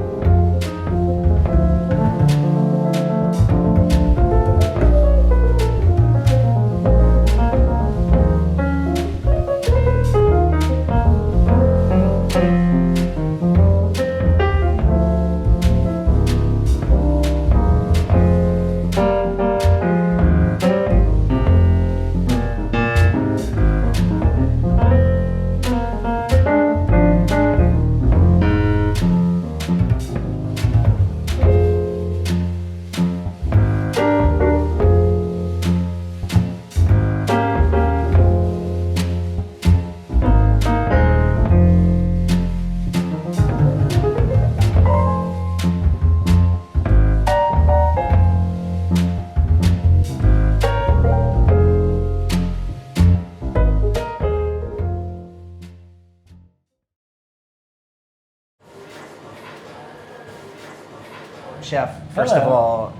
Chef, first of Hello. all,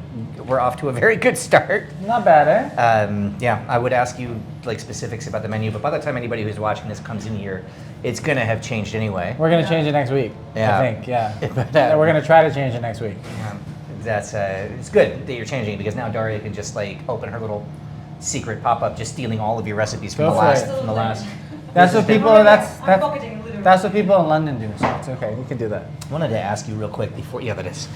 we're off to a very good start. Not bad, eh? Yeah, I would ask you like specifics about the menu, but by the time anybody who's watching this comes in here, it's gonna have changed anyway. We're gonna change it next week. Yeah. I think, yeah. But, We're gonna try to change it next week. That's it's good that you're changing because now Daria can just like open her little secret pop-up, just stealing all of your recipes from Go the for last it. from the last. That's what people. I'm pocketing literally. That's what people in London do. So it's okay. We can do that. I wanted to ask you real quick before, yeah, that is,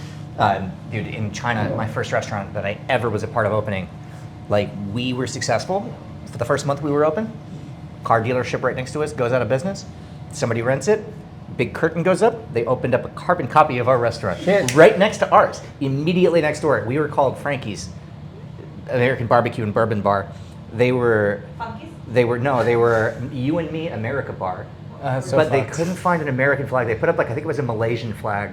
dude, in China, my first restaurant that I ever was a part of opening, like we were successful for the first month we were open. Car dealership right next to us goes out of business. Somebody rents it. Big curtain goes up. They opened up a carbon copy of our restaurant Shit. right next to ours, immediately next door. We were called Frankie's, American Barbecue and Bourbon Bar. They were You and Me America Bar. So but they fucked. couldn't find an American flag. They put up like I think it was a Malaysian flag,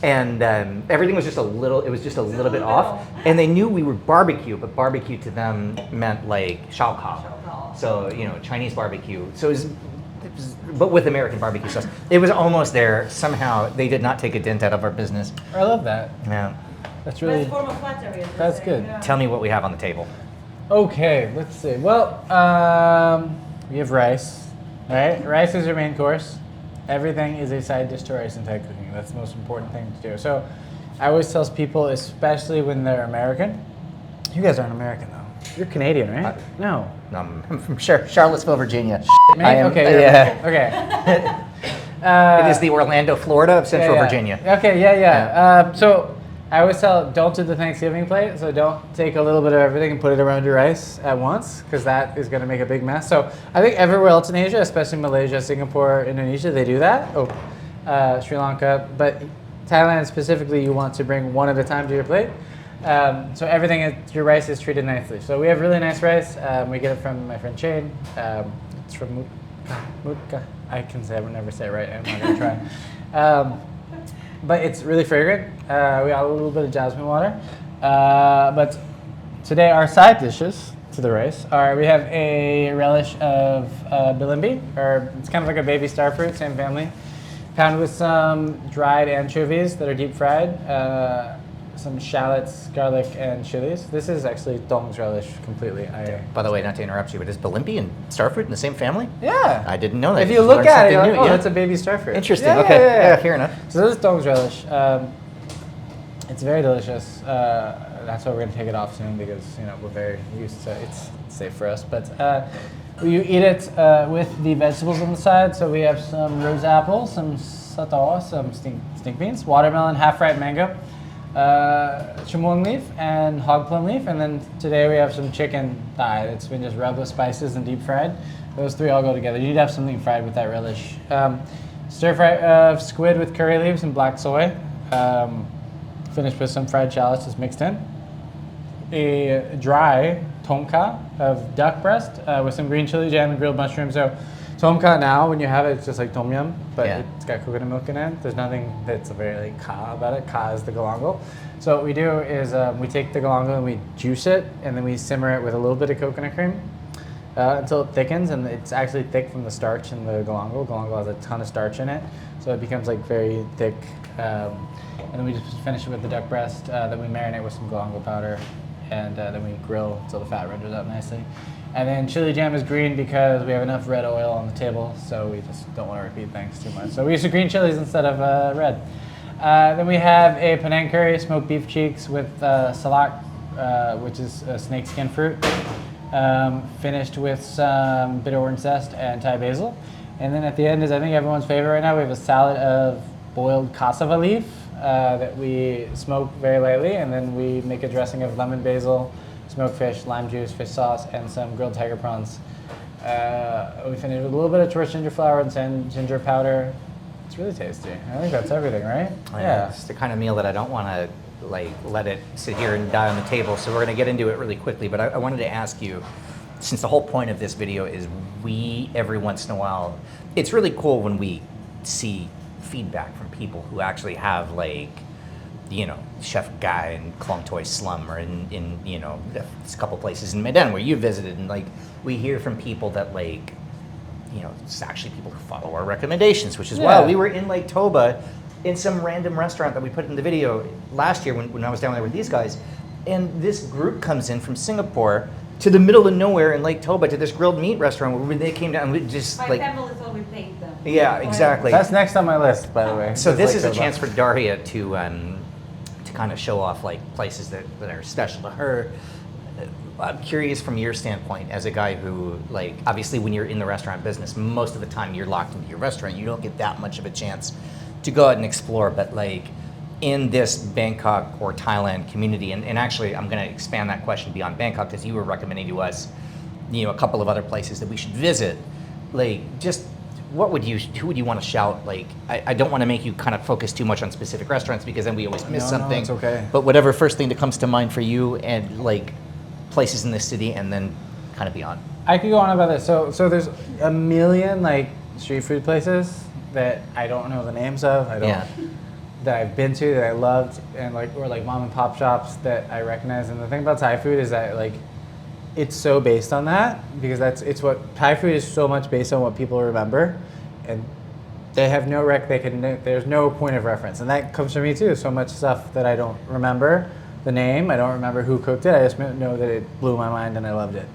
and everything was just a little. It was just a little bit off. And they knew we were barbecue, but barbecue to them meant like shao kao. So Chinese barbecue. So it was, but with American barbecue sauce. It was almost there. Somehow they did not take a dent out of our business. I love that. Yeah. That's really. form of flattery. That's good. Tell me what we have on the table. Okay, let's see. Well, we have rice. Right? Rice is your main course. Everything is a side dish to rice in Thai cooking. That's the most important thing to do. So I always tell people, especially when they're American, you guys aren't American though. You're Canadian, right? No. I'm from Charlottesville, Virginia. Me? I am- Okay, you're yeah. American. Okay. It is the Orlando, Florida of Central Yeah. Virginia. Okay, yeah. So I always tell, don't do the Thanksgiving plate. So don't take a little bit of everything and put it around your rice at once, because that is going to make a big mess. So I think everywhere else in Asia, especially Malaysia, Singapore, Indonesia, they do that. Sri Lanka, but Thailand specifically, you want to bring one at a time to your plate. So everything, your rice is treated nicely. So we have really nice rice. We get it from my friend Shane. It's from Mutka. I can say I would never say it right. I'm not gonna try. But it's really fragrant. We got a little bit of jasmine water. But today our side dishes to the rice. All right, we have a relish of bilimbi, or it's kind of like a baby star fruit, same family. Pounded with some dried anchovies that are deep fried, some shallots, garlic, and chilies. This is actually Dong's relish completely. By the way, not to interrupt you, but is bilimbi and starfruit in the same family? Yeah. I didn't know that. If you look at it, you're like, oh, that's a baby star fruit. Interesting. Yeah, Okay. yeah. Yeah, fair enough. So this is Dong's relish. It's very delicious. That's why we're gonna take it off soon because we're very used to it's safe for us. But you eat it with the vegetables on the side. So we have some rose apple, some sathon, some stink beans, watermelon, half-ripe mango, chamoy leaf, and hog plum leaf. And then today we have some chicken thigh that's been just rubbed with spices and deep fried. Those three all go together. You'd have something fried with that relish. Stir fry squid with curry leaves and black soy. Finished with some fried shallots just mixed in. A dry tomka of duck breast with some green chili jam and grilled mushrooms. So tomka now, when you have it, it's just like tom yum, but it's got coconut milk in it. There's nothing that's very like ka about it. Ka is the galangal. So what we do is we take the galangal and we juice it, and then we simmer it with a little bit of coconut cream until it thickens, and it's actually thick from the starch in the galangal. Galangal has a ton of starch in it, so it becomes like very thick. And then we just finish it with the duck breast. Then we marinate with some galangal powder, and then we grill until the fat renders out nicely. And then chili jam is green because we have enough red oil on the table, so we just don't want to repeat things too much. So we use the green chilies instead of red. Then we have a Penang curry, smoked beef cheeks with salak, which is a snake skin fruit, finished with some bitter orange zest and Thai basil. And then at the end is, I think, everyone's favorite right now. We have a salad of boiled cassava leaf that we smoke very lightly, and then we make a dressing of lemon basil, smoked fish, lime juice, fish sauce, and some grilled tiger prawns. We finish with a little bit of torch ginger flour and some ginger powder. It's really tasty. I think that's everything, right? Yeah. It's the kind of meal that I don't want to let it sit here and die on the table. So we're going to get into it really quickly. But I wanted to ask you, since the whole point of this video is we every once in a while, it's really cool when we see feedback from people who actually have Chef Guy in Klong Toy Slum, or in a couple places in Medan where you visited, and we hear from people that it's actually people who follow our recommendations, which is why we were in Lake Toba in some random restaurant that we put in the video last year when I was down there with these guys, and this group comes in from Singapore to the middle of nowhere in Lake Toba to this grilled meat restaurant where they came down and we just My family thought we paid them. Yeah, exactly. That's next on my list, by the way. So this is a chance for Daria to kind of show off places that are special to her. I'm curious from your standpoint as a guy who obviously when you're in the restaurant business, most of the time you're locked into your restaurant. You don't get that much of a chance to go out and explore, but in this Bangkok or Thailand community, and actually I'm going to expand that question beyond Bangkok because you were recommending to us, a couple of other places that we should visit. Who would you want to shout? I don't want to make you kind of focus too much on specific restaurants because then we always miss something. No, it's okay. But whatever first thing that comes to mind for you, and places in this city, and then kind of beyond. I could go on about this. So there's a million street food places that I don't know the names of. That I've been to that I loved, and or mom and pop shops that I recognize. And the thing about Thai food is that it's so based on that, because it's what Thai food is, so much based on what people remember, and they have there's no point of reference, and that comes from me too. So much stuff that I don't remember the name, I don't remember who cooked it. I just know that it blew my mind and I loved it.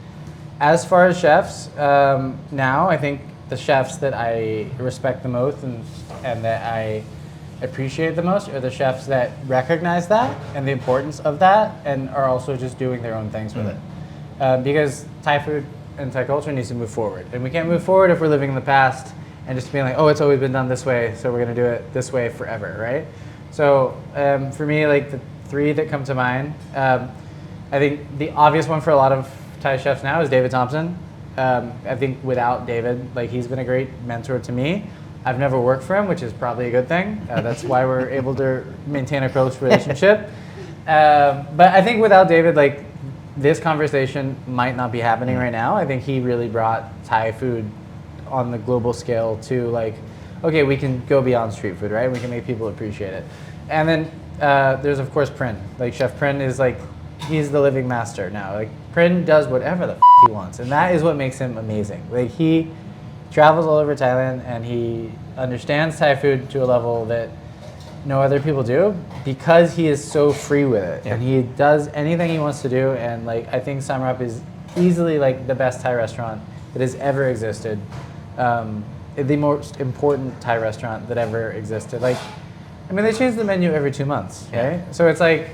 As far as chefs, now I think the chefs that I respect the most and that I appreciate the most are the chefs that recognize that and the importance of that, and are also just doing their own things with it. Because Thai food and Thai culture needs to move forward, and we can't move forward if we're living in the past and just being it's always been done this way, so we're going to do it this way forever, right? So for me, the three that come to mind, I think the obvious one for a lot of Thai chefs now is David Thompson. I think without David, he's been a great mentor to me. I've never worked for him, which is probably a good thing. That's why we're able to maintain a close relationship. But I think without David, this conversation might not be happening right now. I think he really brought Thai food on the global scale to okay, we can go beyond street food, right? We can make people appreciate it. And then there's of course Prin. Chef Prin is he's the living master now. Like Prin does whatever the he wants, and that is what makes him amazing. Like he travels all over Thailand, and he understands Thai food to a level that no other people do because he is so free with it, and he does anything he wants to do. And like I think Samrup is easily like the best Thai restaurant that has ever existed, the most important Thai restaurant that ever existed. Like, I mean, they change the menu every 2 months, right? So it's like,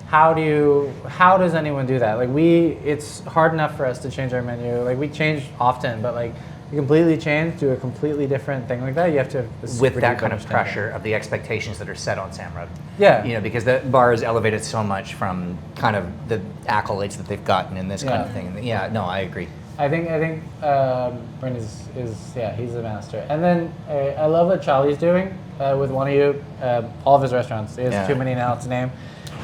how does anyone do that? Like it's hard enough for us to change our menu. Like we change often, but like you completely change, do a completely different thing like that, you have to have with that kind of pressure of the expectations that are set on Samrup. Yeah. You know, because the bar is elevated so much from kind of the accolades that they've gotten in this kind of thing. Yeah, no, I agree. I think Bryn is he's a master. And then I love what Charlie's doing with one of you, all of his restaurants. He has too many now to name.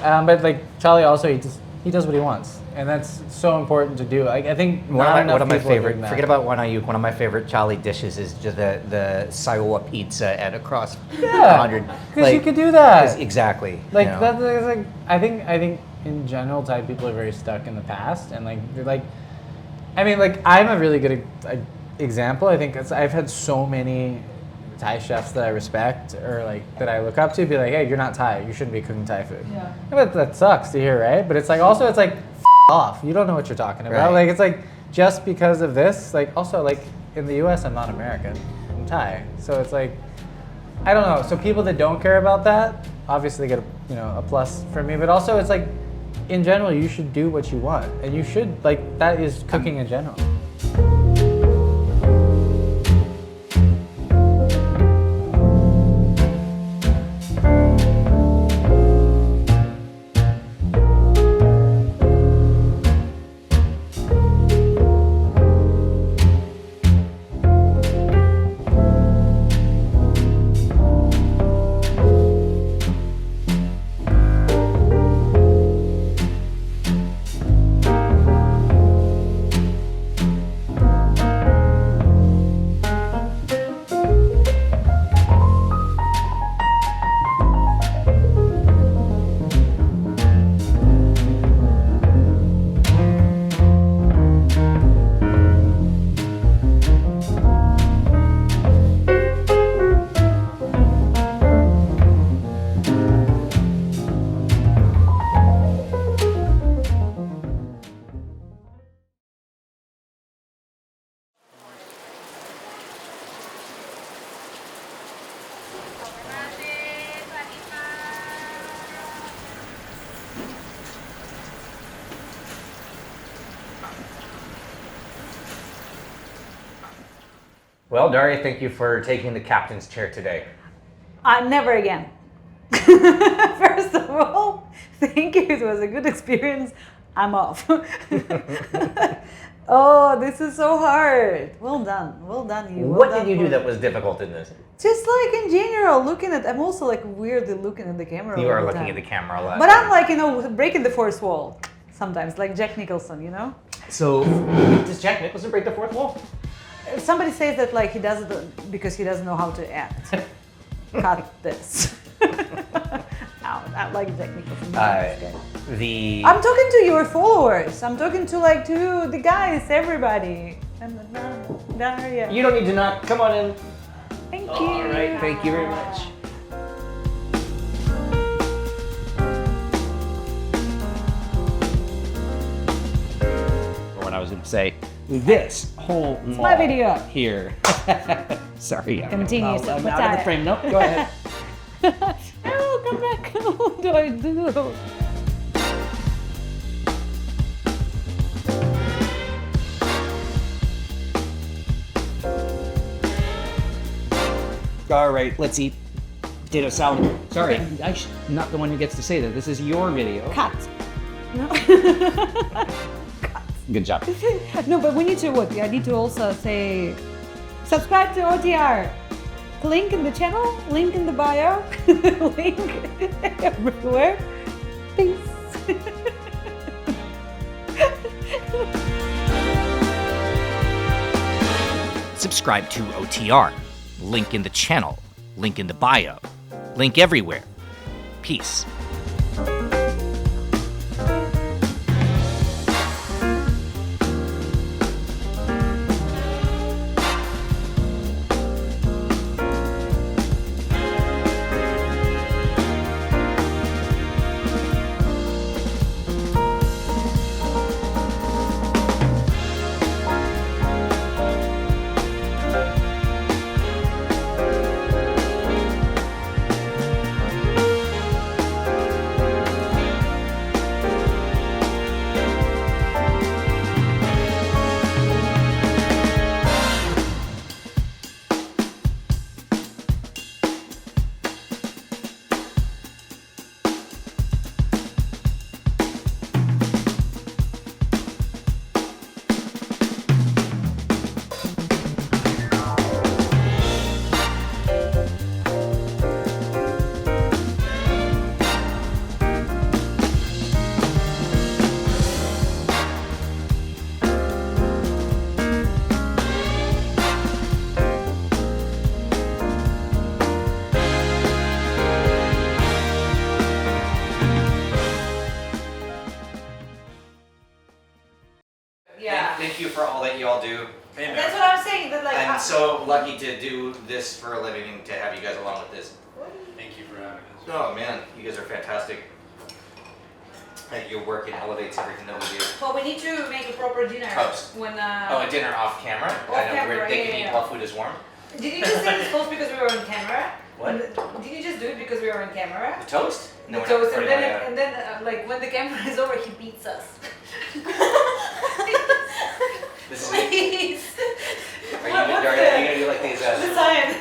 But like Charlie also, he does what he wants, and that's so important to do. I think one of my favorite. Forget about one ayuk. One of my favorite Charlie dishes is just the Saiwa pizza at across 100. Because you could do that. Exactly. Like you know. that's like I think in general Thai people are very stuck in the past, and like they're like, I mean like I'm a really good example. I think I've had so many Thai chefs that I respect or like that I look up to be like, hey, you're not Thai, you shouldn't be cooking Thai food. Yeah. But that sucks to hear, right? But it's like also it's like off. You don't know what you're talking about. Right. Like it's like just because of this, like also like in the US I'm not American. I'm Thai. So it's like I don't know. So people that don't care about that obviously get a plus for me. But also it's like in general you should do what you want. And you should like that is cooking in general. Well, Daria, thank you for taking the captain's chair today. Never again. First of all, thank you. It was a good experience. I'm off. Oh, this is so hard. Well done. Well done, you. What did you do that was difficult in this? Just like in general, looking at, I'm also like weirdly looking at the camera. You all are the looking time. at the camera a lot. But I'm like, breaking the fourth wall sometimes, like Jack Nicholson, So, does Jack Nicholson break the fourth wall? Somebody says that like he does it because he doesn't know how to act. Cut this. I like Jack Nicholson. I'm talking to your followers. I'm talking to the guys, everybody. And Daria. You don't need to knock. Come on in. Thank you. All right. Thank you very much. What I was going to say, this whole It's my video. here. Sorry. Continue. I'm out of the frame. No, go ahead. Oh, come back. What do I do? All right, let's eat potato salad. Sorry, I'm not the one who gets to say that. This is your video. Cut. No. Good job. No, but we need to what? I need to also say, subscribe to OTR. Link in the channel, link in the bio, link everywhere. Peace. Subscribe to OTR. Link in the channel. Link in the bio. Link everywhere. Peace. Thank you for all that you all do. That's what I'm saying. That like. I'm so lucky to do this for a living and to have you guys along with this. Thank you for having us. Oh man, you guys are fantastic. I think your work elevates everything that we do. Well, we need to make a proper dinner Toast. when. Oh, a dinner off camera? Off I know camera, they yeah, can eat yeah. while food is warm. Did you just say this post because we were on camera? What? Did you just do it because we were on camera? The toast? The we're not toast, and recording then, like and then like when the camera is over, he beats us. This is Please. Are you gonna do like these? The sign.